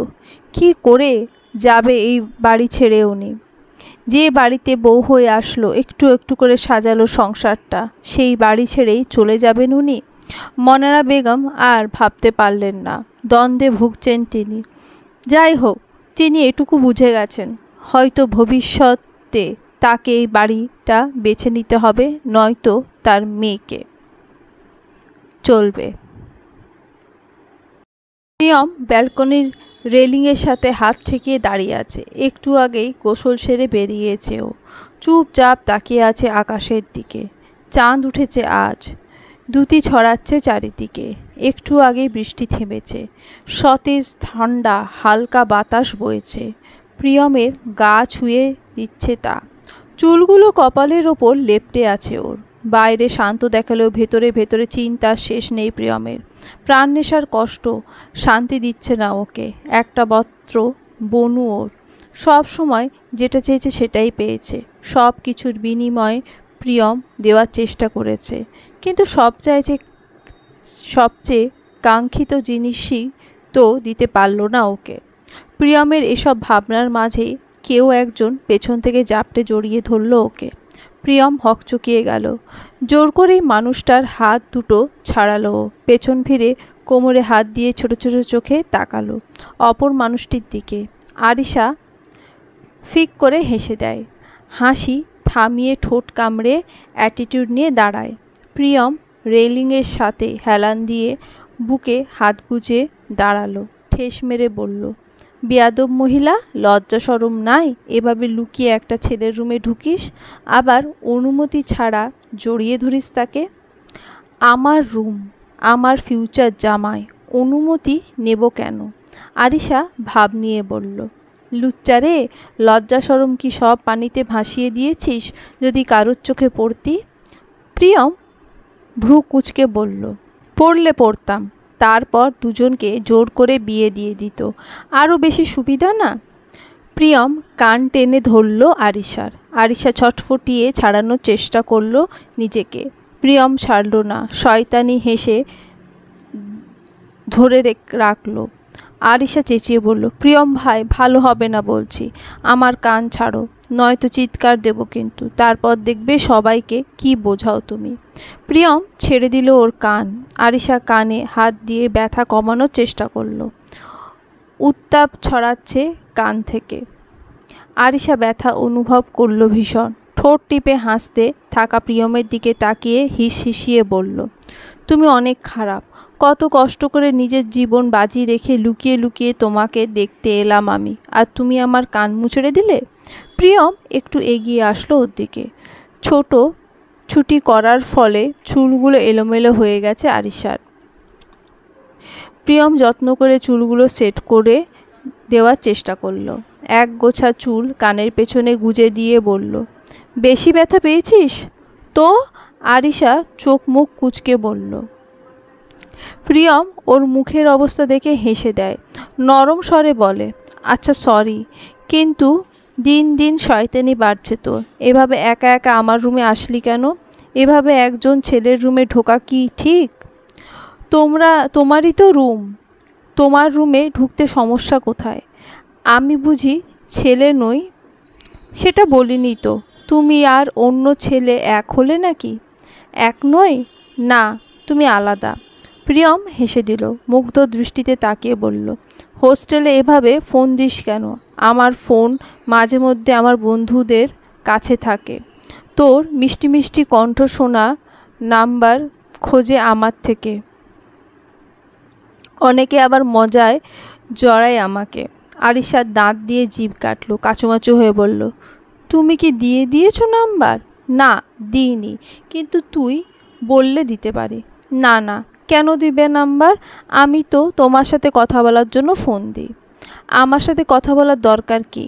কি করে যাবে এই বাড়ি ছেড়ে উনি? যে বাড়িতে বউ হয়ে আসলো, একটু একটু করে সাজালো সংসারটা, সেই বাড়ি ছেড়েই চলে যাবেন উনি? মনারা বেগম আর ভাবতে পারলেন না। দ্বন্দ্বে ভুগছেন তিনি। যাই হোক, তিনি এটুকু বুঝে গেছেন, হয়তো ভবিষ্যতে তাকে এই বাড়িটা বেছে নিতে হবে, নয়তো তার মেয়েকে। চলবে। প্রিয়ম ব্যালকনির রেলিংয়ের সাথে হাত ঠেকিয়ে দাঁড়িয়ে আছে। একটু আগেই গোসল সেরে বেরিয়েছে ও। চুপচাপ তাকিয়ে আছে আকাশের দিকে। চাঁদ উঠেছে আজ, দুটি ছড়াচ্ছে চারিদিকে। একটু আগে বৃষ্টি থেমেছে। সতেজ ঠান্ডা হালকা বাতাস বইছে। প্রিয়মের গা ছুঁয়ে দিচ্ছে তা। চুলগুলো কপালের ওপর লেপ্টে আছে ওর। বাইরে শান্ত দেখালেও ভেতরে ভেতরে চিন্তার শেষ নেই প্রিয়মের। প্রাণনেশার কষ্ট শান্তি দিচ্ছে না ওকে। একটা মাত্র বনু ওর। সব সময় যেটা চেয়েছে সেটাই পেয়েছে। সব কিছুর বিনিময়ে প্রিয়ম দেওয়ার চেষ্টা করেছে, কিন্তু সবচেয়ে কাঙ্ক্ষিত জিনিসই তো দিতে পারল না ওকে। প্রিয়মের এসব ভাবনার মাঝেই কেউ একজন পেছন থেকে জাপটে জড়িয়ে ধরল ওকে। প্রিয়ম হকচকিয়ে গেল। জোর করেই মানুষটার হাত দুটো ছাড়ালো। পেছন ফিরে কোমরে হাত দিয়ে ছোট ছোট চোখে তাকালো অপর মানুষটির দিকে। আরিশা ফিক করে হেসে দেয়। হাসি থামিয়ে ঠোঁট কামড়ে অ্যাটিটিউড নিয়ে দাঁড়ায়। প্রিয়ম রেলিংয়ের সাথে হেলান দিয়ে বুকে হাত গুজে দাঁড়ালো। ঠেস মেরে বলল, বেয়াদব মহিলা, লজ্জা শরম নাই? এভাবে লুকিয়ে একটা ছেলের রুমে ঢুকিস, আবার অনুমতি ছাড়া জড়িয়ে ধরিস তাকে। আমার রুম, আমার ফিউচার জামাই, অনুমতি নেব কেন? আরিশা ভাব নিয়ে বলল, লুচ্চা রে, লজ্জা শরম কি সব পানিতে ভাসিয়ে দিয়েছিস যদি কারোর চোখে পড়তি? প্রিয়ম ভ্রু কুঁচকে বলল, পড়লে পড়তাম, তারপর দুজনকে জোর করে বিয়ে দিয়ে দিত, আরও বেশি সুবিধা না? প্রিয়ম কান টেনে ধরল আরিশার। আরিশা ছটফটিয়ে ছাড়ানোর চেষ্টা করল নিজেকে। প্রিয়ম ছাড়ল না, শয়তানি হেসে ধরে রাখল। আরিশা চেঁচিয়ে বলল, প্রিয়ম ভাই, ভালো হবে না বলছি, আমার কান ছাড়ো, নয়তো চিৎকার দেব কিন্তু, তারপর দেখবে সবাইকে কি বোঝাও তুমি। প্রিয়ম ছেড়ে দিল ওর কান। আরিশা কানে হাত দিয়ে ব্যথা কমানোর চেষ্টা করল। উত্তাপ ছড়াচ্ছে কান থেকে। আরিশা ব্যথা অনুভব করল ভীষণ। ঠোঁট টিপে হাসতে থাকা প্রিয়মের দিকে তাকিয়ে হিসিয়ে বলল, তুমি অনেক খারাপ, কত কষ্ট করে নিজের জীবন বাজি রেখে লুকিয়ে লুকিয়ে তোমাকে দেখতে এলাম আমি, আর তুমি আমার কান মুচড়ে দিলে। প্রিয়ম একটু এগিয়ে আসলো ওর দিকে। ছোট ছুটি করার ফলে চুলগুলো এলোমেলো হয়ে গেছে আরিশার। প্রিয়ম যত্ন করে চুলগুলো সেট করে দেওয়ার চেষ্টা করলো। এক গোছা চুল কানের পেছনে গুজে দিয়ে বলল, বেশি ব্যথা পেয়েছিস তো? আরিশা চোখ মুখ কুঁচকে বলল। প্রিয়ম ওর মুখের অবস্থা দেখে হেসে দেয়। নরম স্বরে বলে, আচ্ছা সরি, কিন্তু দিন দিন শয়তানি বাড়ছে তোর। এভাবে একা একা আমার রুমে আসলি কেন? এভাবে একজন ছেলের রুমে ঢোকা কি ঠিক? তোমারই তো রুম, তোমার রুমে ঢুকতে সমস্যা কোথায়? আমি বুঝি ছেলে নই? সেটা বলিনি তো। তুমি আর অন্য ছেলে এক হলে নাকি? এক নই, না, তুমি আলাদা। প্রিয়ম হেসে দিল, মুগ্ধ দৃষ্টিতে তাকিয়ে বলল, হোস্টেলে এভাবে ফোন দিস কেন? আমার ফোন মাঝে মধ্যে আমার বন্ধুদের কাছে থাকে। তোর মিষ্টি মিষ্টি কণ্ঠ শোনা নাম্বার খোঁজে আমার থেকে। অনেকে আবার মজায় জড়ায় আমাকে। আরিশার দাঁত দিয়ে জিভ কাটলো, কাচুমাচু হয়ে বলল, তুমি কি দিয়ে দিয়েছো নাম্বার? না, দিইনি, কিন্তু তুই বললে দিতে পারি। না না, কেন দিবে নাম্বার? আমি তো তোমার সাথে কথা বলার জন্য ফোন দিই। আমার সাথে কথা বলার দরকার কি?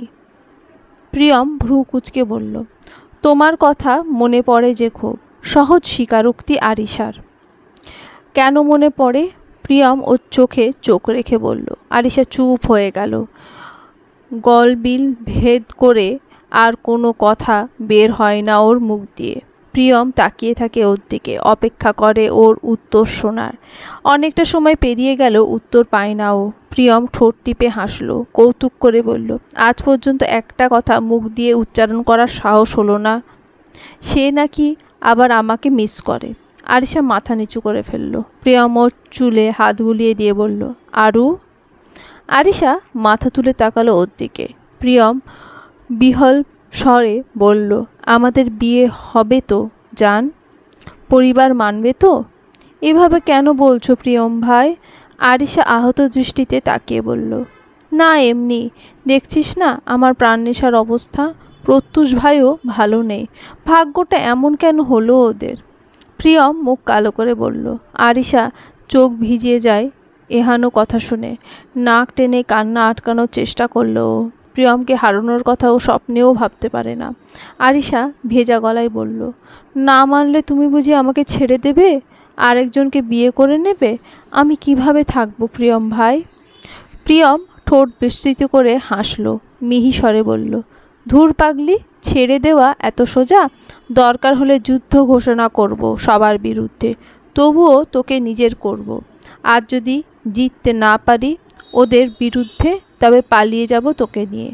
প্রিয়ম ভ্রু কুঁচকে বলল, তোমার কথা মনে পড়ে যে খুব। সহজ স্বীকারোক্তি আরিশার। কেন মনে পড়ে? প্রিয়ম ওর চোখে চোখ রেখে বলল। আরিশা চুপ হয়ে গেল। গলবিল ভেদ করে আর কোনো কথা বের হয় না ওর মুখ দিয়ে। প্রিয়ম তাকিয়ে থাকে ওর দিকে, অপেক্ষা করে ওর উত্তর শোনার। অনেকটা সময় পেরিয়ে গেল, উত্তর পায় না ও। প্রিয়ম ঠোঁট টিপে হাসলো, কৌতুক করে বলল, আজ পর্যন্ত একটা কথা মুখ দিয়ে উচ্চারণ করার সাহস হলো না। সে নাকি আবার আমাকে মিস করে। আরিশা মাথা নিচু করে ফেলল। প্রিয়ম ওর চুলে হাত বুলিয়ে দিয়ে বলল, আরু? আরিশা মাথা তুলে তাকালো ওর দিকে। প্রিয়ম বিহল স্বরে বলল, আমাদের বিয়ে হবে তো জান? পরিবার মানবে তো? এভাবে কেন বলছো প্রিয়ম ভাই? আরিশা আহত দৃষ্টিতে তাকিয়ে বলল, না এমনি, দেখছিস না আমার প্রাণনেশার অবস্থা। প্রত্যুষ ভাইও ভালো নেই, ভাগ্যটা এমন কেন হলো ওদের? প্রিয়ম মুখ কালো করে বলল। আরিশা চোখ ভিজিয়ে যায় এহানো কথা শুনে। নাক টেনে কান্না আটকানোর চেষ্টা করলো। প্রিয়মকে হারানোর কথা ও স্বপ্নেও ভাবতে পারে না। আরিশা ভেজা গলায় বলল, না মানলে তুমি বুঝি আমাকে ছেড়ে দেবে, আরেকজনকে বিয়ে করে নেবে? আমি কিভাবে থাকবো প্রিয়ম ভাই? প্রিয়ম ঠোঁট বিস্তৃত করে হাসল, মিহি স্বরে বলল, ধুর পাগলি, ছেড়ে দেওয়া এত সোজা? দরকার হলে যুদ্ধ ঘোষণা করব সবার বিরুদ্ধে, তবুও তোকে নিজের করব। আর যদি জিততে না পারি ওদের বিরুদ্ধে, তবে পালিয়ে যাব তোকে নিয়ে।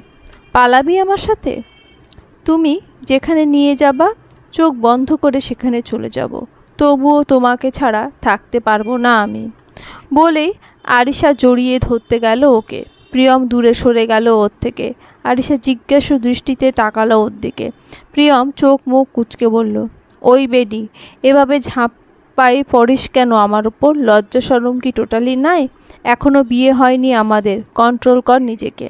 পালাবি আমার সাথে? তুমি যেখানে নিয়ে যাবা চোখ বন্ধ করে সেখানে চলে যাব, তবুও তোমাকে ছাড়া থাকতে পারবো না আমি। বলেই আরিশা জড়িয়ে ধরতে গেল ওকে। প্রিয়ম দূরে সরে গেল ওর থেকে। আরিশা জিজ্ঞাসু দৃষ্টিতে তাকালো ওর দিকে। প্রিয়ম চোখ মুখ কুঁচকে বলল, ওই বেডি, এভাবে ঝাঁপাই পড়িস কেন আমার উপর? লজ্জা শরম কি টোটালি নাই? এখনো বিয়ে হয়নি আমাদের, কন্ট্রোল কর নিজেকে।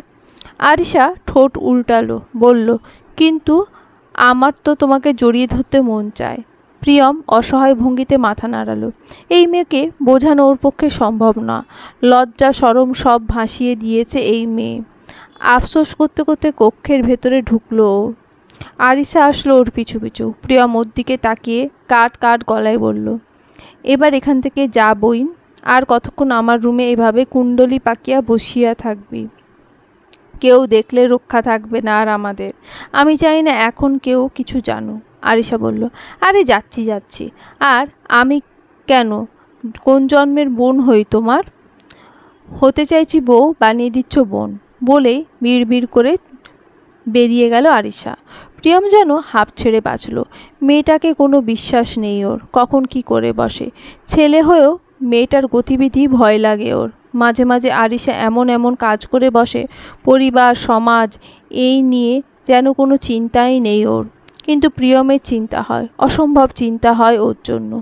আরিশা ঠোঁট উল্টালো, বলল, কিন্তু আমার তো তোমাকে জড়িয়ে ধরতে মন চায়। প্রিয়ম অসহায় ভঙ্গিতে মাথা নাড়ালো। এই মেয়েকে বোঝানো ওর পক্ষে সম্ভব না। লজ্জা শরম সব ভাসিয়ে দিয়েছে এই মেয়ে। আফসোস করতে করতে কক্ষের ভেতরে ঢুকলো। আরিশা আসলো ওর পিছু পিছু। প্রিয়ম ওর দিকে তাকিয়ে কাট কাট গলায় বলল, এবার এখান থেকে যা বইন। আর কতক্ষণ আমার রুমে এভাবে কুণ্ডলি পাকিয়া বসিয়া থাকবি? কেউ দেখলে রক্ষা থাকবে না আর আমাদের। আমি চাই না এখন কেউ কিছু জানো। আরিশা বলল, আরে যাচ্ছি যাচ্ছি। আর আমি কেন কোন জন্মের বোন হই তোমার? হতে চাইছি বউ, বানিয়ে দিচ্ছ বোন। বলেই বিড় করে বেরিয়ে গেল আরিশা। প্রিয়ম যেন হাঁপ ছেড়ে বাঁচল। মেয়েটাকে কোনো বিশ্বাস নেই ওর, কখন কি করে বসে। ছেলে হয়েও মেয়েটার গতিবিধি ভয় লাগে ওর। মাঝে মাঝে আরিশা এমন এমন কাজ করে বসে, পরিবার সমাজ এই নিয়ে যেন কোনো চিন্তাই নেই ওর। কিন্তু প্রিয়মের চিন্তা হয়, অসম্ভব চিন্তা হয় ওর জন্য।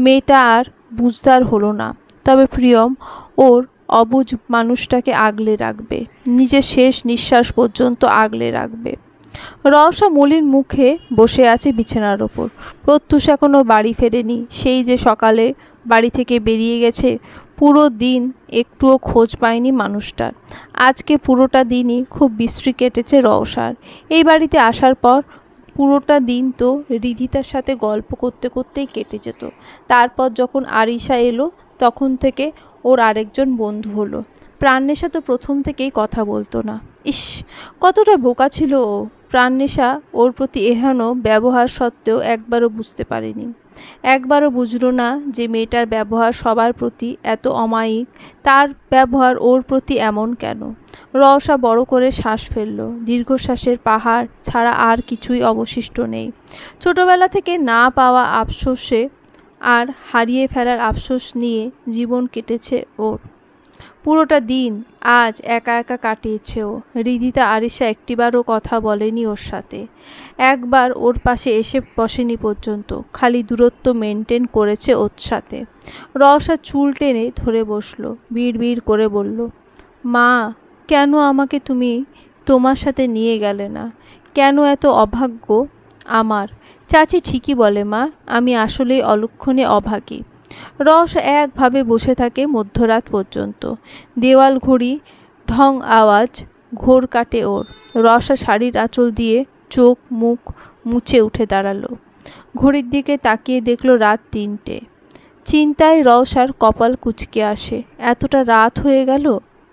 মেয়েটা আর বুঝদার হলো না, তবে প্রিয়ম ওর অবুঝ মানুষটাকে আগলে রাখবে, নিজের শেষ নিঃশ্বাস পর্যন্ত আগলে রাখবে। রওশা মলিন মুখে বসে আছে বিছানার ওপর। প্রত্যুষ এখনও বাড়ি ফেরেনি। সেই যে সকালে বাড়ি থেকে বেরিয়ে গেছে, পুরো দিন একটুও খোঁজ পায়নি মানুষটার। আজকে পুরোটা দিনই খুব বিশ্রী কেটেছে রওশার। এই বাড়িতে আসার পর পুরোটা দিন তো রিধিতার সাথে গল্প করতে করতেই কেটে যেত। তারপর যখন আরিশা এলো, তখন থেকে ওর আরেকজন বন্ধু হলো। প্রাণনেশা তো প্রথম থেকেই কথা বলতো না। ইস, কতটা বোকা ছিল ও! প্রাণনেশা ওর প্রতি এহেন ব্যবহার সত্ত্বেও একবারও বুঝতে পারেনি। একবারও বুঝলো না যে মেয়েটার ব্যবহার সবার প্রতি এত অমায়িক, তার ব্যবহার ওর প্রতি এমন কেন। রওশা বড় করে শ্বাস ফেলল। দীর্ঘশ্বাসের পাহাড় ছাড়া আর কিছুই অবশিষ্ট নেই। ছোটবেলা থেকে না পাওয়া আফসোসে আর হারিয়ে ফেলার আফসোস নিয়ে জীবন কেটেছে ওর। পুরোটা দিন আজ একা একা কাটিয়েছে ও। রিধিতা আরিশা একটিবারও কথা বলেনি ওর সাথে, একবার ওর পাশে এসে বসেনি পর্যন্ত, খালি দূরত্ব মেনটেন করেছে ওর সাথে। রওশা চুল টেনে ধরে বসলো, বিড় করে বলল, মা, কেন আমাকে তুমি তোমার সাথে নিয়ে গেলে না? কেন এত অভাগ্য আমার? চাচি ঠিকই বলে মা, আমি আসলেই অলক্ষণে অভাগী। রওশা একভাবে বসে থাকে মধ্যরাত পর্যন্ত। দেওয়াল ঘড়ি ঢং আওয়াজ ঘোর কাটে ওর। রওশা শাড়ির আঁচল দিয়ে চোখ মুখ মুছে উঠে দাঁড়ালো। ঘড়ির দিকে তাকিয়ে দেখল রাত ৩টে। চিন্তায় রওশার কপাল কুঁচকে আসে। এতটা রাত হয়ে গেল,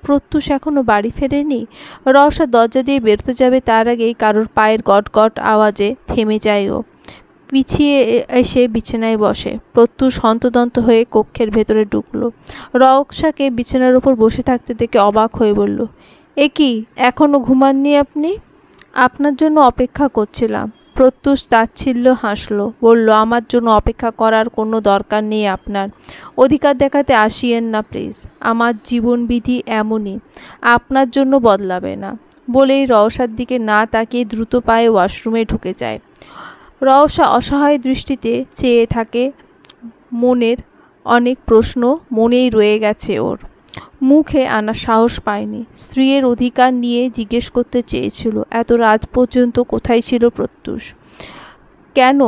প্রত্যুষ এখনো বাড়ি ফেরেনি। রওশা দরজা দিয়ে বেরোতে যাবে, তার আগেই কারোর পায়ের গট গট আওয়াজে থেমে যায় ও। পিছিয়ে এসে বিছানায় বসে। প্রত্যুষ হন্তদন্ত হয়ে কক্ষের ভেতরে ঢুকলো। রওশাকে বিছানার উপর বসে থাকতে দেখে অবাক হয়ে বলল, এ কি, এখনও ঘুমাননি আপনি? আপনার জন্য অপেক্ষা করছিলাম। প্রত্যুষ তাচ্ছিল্য হাসলো, বলল, আমার জন্য অপেক্ষা করার কোনো দরকার নেই আপনার। অধিকার দেখাতে আসিয়েন না প্লিজ। আমার জীবনবিধি এমনই, আপনার জন্য বদলাবে না। বলেই রওশার দিকে না তাকিয়ে দ্রুত পায়ে ওয়াশরুমে ঢুকে যায়। রওশা অসহায় দৃষ্টিতে চেয়ে থাকে। মনের অনেক প্রশ্ন মনেই রয়ে গেছে ওর, মুখে আনার সাহস পায়নি। স্ত্রীর অধিকার নিয়ে জিজ্ঞেস করতে চেয়েছিল, এত রাত পর্যন্ত কোথায় ছিল প্রত্যুষ? কেন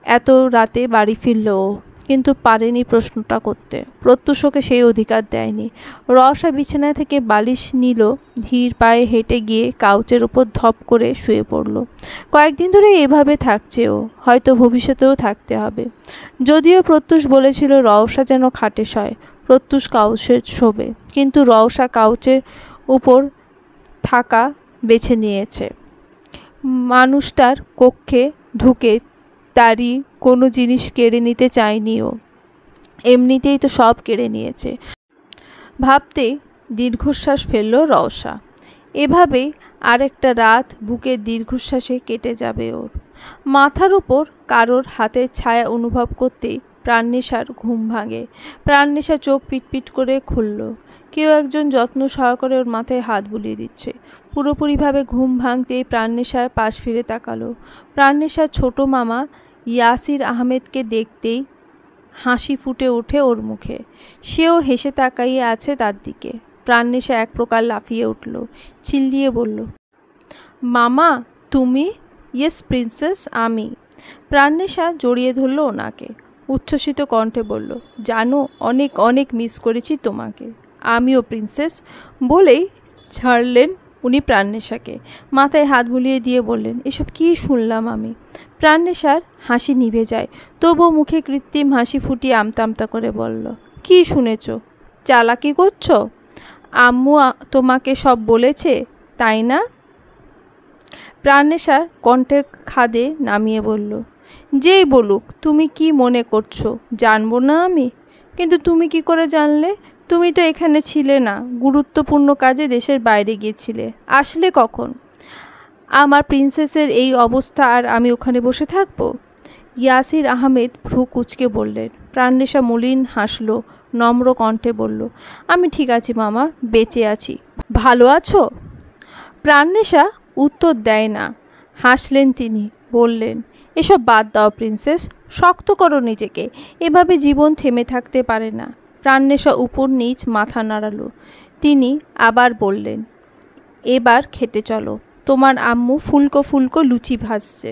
এত রাতে বাড়ি ফিরল ও? কিন্তু পারেনি প্রশ্নটা করতে। প্রত্যুষ ওকে সেই অধিকার দেয়নি। রওশা বিছানা থেকে বালিশ নিল, ধীর পায়ে হেঁটে গিয়ে কাউচের ওপর ধপ করে শুয়ে পড়ল। কয়েকদিন ধরে এভাবে থাকছে ও, হয়তো ভবিষ্যতেও থাকতে হবে। যদিও প্রত্যুষ বলেছিল রওশা যেন খাটে শয়, প্রত্যুষ কাউচে শোবে, কিন্তু রওশা কাউচের উপর থাকা বেছে নিয়েছে। মানুষটার কক্ষে ঢুকে তারই কোনো জিনিস কেড়ে নিতে চায়নি ও। এমনিতেই তো সব কেড়ে নিয়েছে। ভাবতেই দীর্ঘশ্বাস ফেলল রওশা। এভাবেই আরেকটা রাত বুকের দীর্ঘশ্বাসে কেটে যাবে ওর। মাথার উপর কারোর হাতের ছায়া অনুভব করতেই প্রাণনেশার ঘুম ভাঙে। প্রাণনেশা চোখ পিটপিট করে খুলল। কেউ একজন যত্ন সহকারে ওর মাথায় হাত বুলিয়ে দিচ্ছে। পুরোপুরিভাবে ঘুম ভাঙতেই প্রাণনেশার পাশ ফিরে তাকালো। প্রাণনেশার ছোট মামা ইয়াসির আহমেদকে দেখতেই হাসি ফুটে ওঠে ওর মুখে। সেও হেসে তাকাইয়ে আছে তার দিকে। প্রাণনেশা এক প্রকার লাফিয়ে উঠল, চিল্লিয়ে বলল, মামা তুমি? ইয়েস প্রিন্সেস, আমি। প্রাণনেশা জড়িয়ে ধরল ওনাকে, উচ্ছ্বসিত কণ্ঠে বলল, জানো অনেক অনেক মিস করেছি তোমাকে। আমিও প্রিন্সেস, বলেই ছাড়লেন উনি প্রাণনেশাকে। মাথায় হাত বুলিয়ে দিয়ে বললেন, এসব কি শুনলাম আমি? প্রাণনেশার হাসি নিভে যায়, তবুও মুখে কৃত্রিম হাসি ফুটিয়ে আমতা আমতা করে বলল, কি শুনেছ? চালাকি করছো? আম্মু তোমাকে সব বলেছে তাই না? প্রাণনেশার কণ্ঠে খাদে নামিয়ে বলল, যেই বলুক তুমি কি মনে করছো জানবো না আমি? কিন্তু তুমি কি করে জানলে? তুমি তো এখানে ছিলে না, গুরুত্বপূর্ণ কাজে দেশের বাইরে গিয়েছিলে। আসলে কখন? আমার প্রিন্সেসের এই অবস্থা আর আমি ওখানে বসে থাকবো? ইয়াসির আহমেদ ভ্রু কুঁচকে বললেন। প্রাণনেশা মলিন হাসল, নম্র কণ্ঠে বলল, আমি ঠিক আছি মামা, বেঁচে আছি। ভালো আছো? প্রাণনেশা উত্তর দেয় না। হাসলেন তিনি, বললেন, এসব বাদ দাও প্রিন্সেস, শক্ত করো নিজেকে, এভাবে জীবন থেমে থাকতে পারে না। প্রাণনেশা উপর নিচ মাথা নাড়ালো। তিনি আবার বললেন, এবার খেতে চলো, তোমার আম্মু ফুলকো ফুলকো লুচি ভাজছে।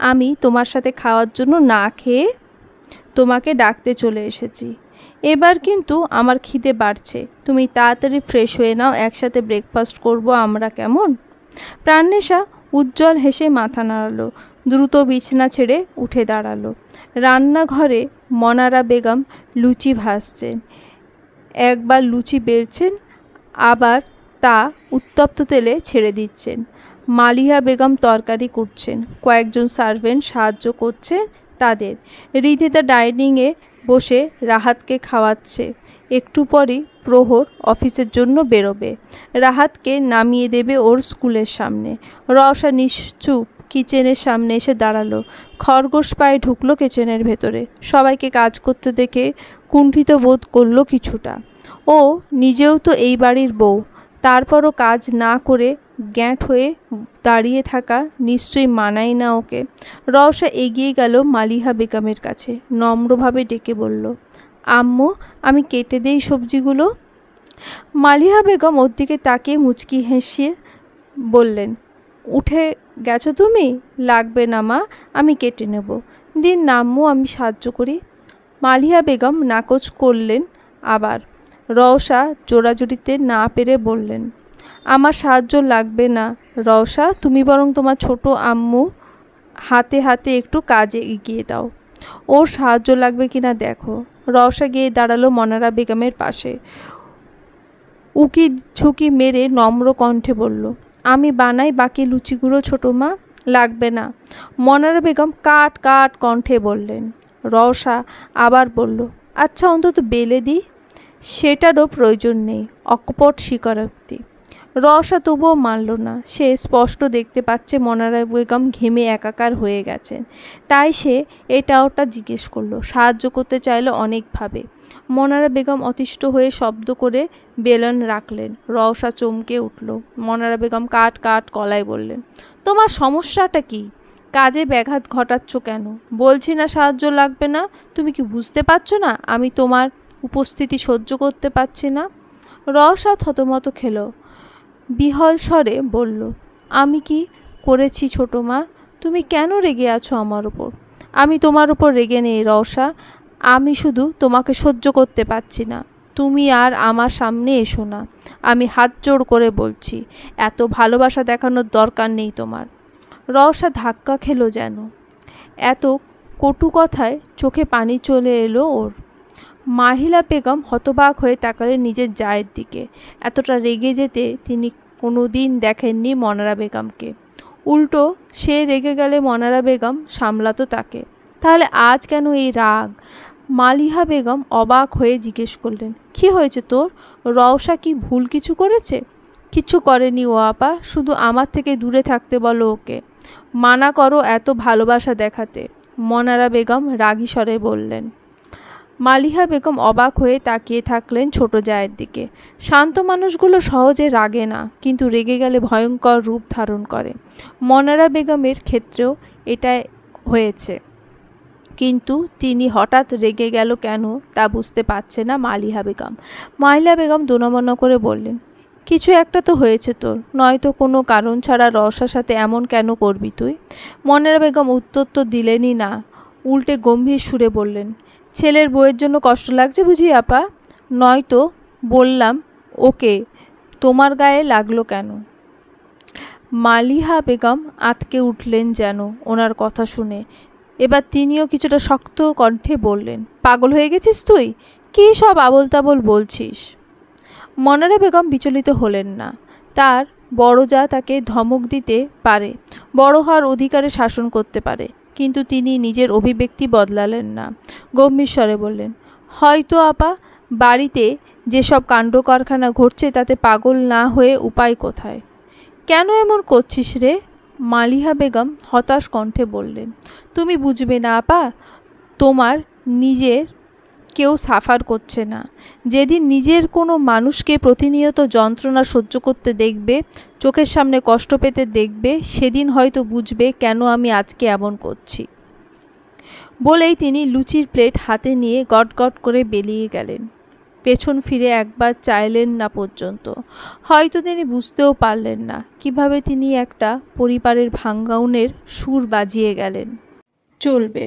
আমি তোমার সাথে খাওয়ার জন্য না খেয়ে তোমাকে ডাকতে চলে এসেছি। এবার কিন্তু আমার খিদে বাড়ছে, তুমি তাড়াতাড়ি ফ্রেশ হয়ে নাও, একসাথে ব্রেকফাস্ট করব আমরা, কেমন? প্রাণনেশা উজ্জ্বল হেসে মাথা নাড়ালো, দ্রুত বিছানা ছেড়ে উঠে দাঁড়ালো। রান্নাঘরে মনারা বেগম লুচি ভাজছেন। একবার লুচি বেলছেন, আবার তা উত্তপ্ত তেলে ছেড়ে দিচ্ছেন। মালিহা বেগম তরকারি কুটছেন, কয়েকজন সার্ভেন্ট সাহায্য করছেন তাদের। রিধিতা ডাইনিংয়ে বসে রাহাতকে খাওয়াচ্ছে। একটু পরই প্রহর অফিসের জন্য বেরোবে। রাহাতকে নামিয়ে দেবে ওর স্কুলের সামনে। রওশা নিশ্চুপ কিচেনের সামনে এসে দাঁড়ালো। খরগোশ পায়ে ঢুকলো কিচেনের ভেতরে। সবাইকে কাজ করতে দেখে কুণ্ঠিত বোধ করলো কিছুটা। ও নিজেও তো এই বাড়ির বউ, তারপরও কাজ না করে গ্যাঁট হয়ে দাঁড়িয়ে থাকা নিশ্চয়ই মানায় না ওকে। রওশা এগিয়ে গেল মালিহা বেগমের কাছে, নম্রভাবে ডেকে বলল, আম্মু আমি কেটে দেই সবজিগুলো? মালিহা বেগম ওর দিকে তাকিয়ে মুচকি হেসে বললেন, উঠে গেছো তুমি? লাগবে না মা, আমি কেটে নেব। দিন না আম্মু, আমি সাহায্য করি। মালিহা বেগম নাকচ করলেন আবার। রওশা জোড়াজুড়িতে না পেরে বললেন, আমার সাহায্য লাগবে না রওশা, তুমি বরং তোমার ছোট আম্মু হাতে হাতে একটু কাজে এগিয়ে দাও, ওর সাহায্য লাগবে কিনা দেখো। রওশা গিয়ে দাঁড়ালো মনারা বেগমের পাশে। উকি ঝুঁকি মেরে নম্র কণ্ঠে বলল, আমি বানাই বাকি লুচিগুলো ছোটো মা, লাগবে না। মনারা বেগম কাট কাট কণ্ঠে বললেন। রওশা আবার বলল, আচ্ছা অন্তত বেলে দিই। সেটারও প্রয়োজন নেই, অকপট স্বীকারোক্তি। রওশা তবুও মানল না। সে স্পষ্ট দেখতে পাচ্ছে মনারা বেগম ঘেমে একাকার হয়ে গেছেন, তাই সে এটা ওটা জিজ্ঞেস করলো, সাহায্য করতে চাইল অনেকভাবে। মনারা বেগম অতিষ্ঠ হয়ে শব্দ করে বেলন রাখলেন। রওশা চমকে উঠল। মনারা বেগম কাট কাট গলায় বললেন, তোমার সমস্যাটা কি? কাজে ব্যাঘাত ঘটাচ্ছ কেন? বলছি না সাহায্য লাগবে না, তুমি কি বুঝতে পারছো না আমি তোমার উপস্থিতি সহ্য করতে পারছি না? রওশা থতমত খেল, বিহল স্বরে বলল, আমি কি করেছি ছোটো মা? তুমি কেন রেগে আছো আমার ওপর? আমি তোমার ওপর রেগে নেই রওশা, আমি শুধু তোমাকে সহ্য করতে পারছি না। তুমি আর আমার সামনে এসো না, আমি হাত জোড় করে বলছি, এত ভালোবাসা দেখানোর দরকার নেই তোমার। রওশা ধাক্কা খেলো যেন। এত কটু কথায় চোখে পানি চলে এলো ওর। মাহিলা বেগম হতবাক হয়ে তাকালেন নিজের জায়ের দিকে। এতটা রেগে যেতে তিনি কোনো দিন দেখেননি মনারা বেগমকে। উল্টো সে রেগে গেলে মনারা বেগম সামলাতো তাকে। তাহলে আজ কেন এই রাগ? মালিহা বেগম অবাক হয়ে জিজ্ঞেস করলেন, কি হয়েছে তোর? রওশা কি ভুল কিছু করেছে? কিছু করেনি ও আপা, শুধু আমার থেকে দূরে থাকতে বলো ওকে। মানা করো এত ভালোবাসা দেখাতে, মনারা বেগম রাগী স্বরে বললেন। মালিহা বেগম অবাক হয়ে তাকিয়ে থাকলেন ছোট জায়ের দিকে। শান্ত মানুষগুলো সহজে রাগে না, কিন্তু রেগে গেলে ভয়ঙ্কর রূপ ধারণ করে। মনারা বেগমের ক্ষেত্রেও এটা হয়েছে, কিন্তু তিনি হঠাৎ রেগে গেল কেন তা বুঝতে পারছে না মালিহা বেগম। মালিহা বেগম দোনামনা করে বললেন, কিছু একটা তো হয়েছে তোর, নয়তো কোনো কারণ ছাড়া রওশার সাথে এমন কেন করবি তুই? মনারা বেগম উত্তর তো দিলেনই না, উল্টে গম্ভীর সুরে বললেন, ছেলের বউয়ের জন্য কষ্ট লাগছে বুঝি আপা? নয়তো বললাম ওকে, তোমার গায়ে লাগলো কেন? মালিহা বেগম আঁতকে উঠলেন যেন ওনার কথা শুনে। এবার তিনিও কিছুটা শক্ত কণ্ঠে বললেন, পাগল হয়ে গেছিস তুই? কী সব আবোল তাবোল বলছিস? মনারা বেগম বিচলিত হলেন না। তার বড় যা তাকে ধমক দিতে পারে, বড় হওয়ার অধিকারে শাসন করতে পারে, কিন্তু তিনি নিজের অভিব্যক্তি বদলালেন না। গম্ভীর স্বরে বললেন, হয়তো আপা, বাড়িতে যেসব কাণ্ড কারখানা ঘটছে তাতে পাগল না হয়ে উপায় কোথায়? কেন এমন করছিস রে? মালিহা বেগম হতাশ কণ্ঠে বললেন, তুমি বুঝবে না আপা, তোমার নিজের কেউ সাফার করছে না। যেদিন নিজের কোনো মানুষকে প্রতিনিয়ত যন্ত্রণা সহ্য করতে দেখবে, চোখের সামনে কষ্ট পেতে দেখবে, সেদিন হয়তো বুঝবে কেন আমি আজকে এমন করছি। বলেই তিনি লুচির প্লেট হাতে নিয়ে গটগট করে বেরিয়ে গেলেন। পেছন ফিরে একবার চাইলেন না পর্যন্ত। হয়তো তিনি বুঝতেও পারলেন না কিভাবে তিনি একটা পরিবারের ভাঙ্গাউনের সুর বাজিয়ে গেলেন। চলবে।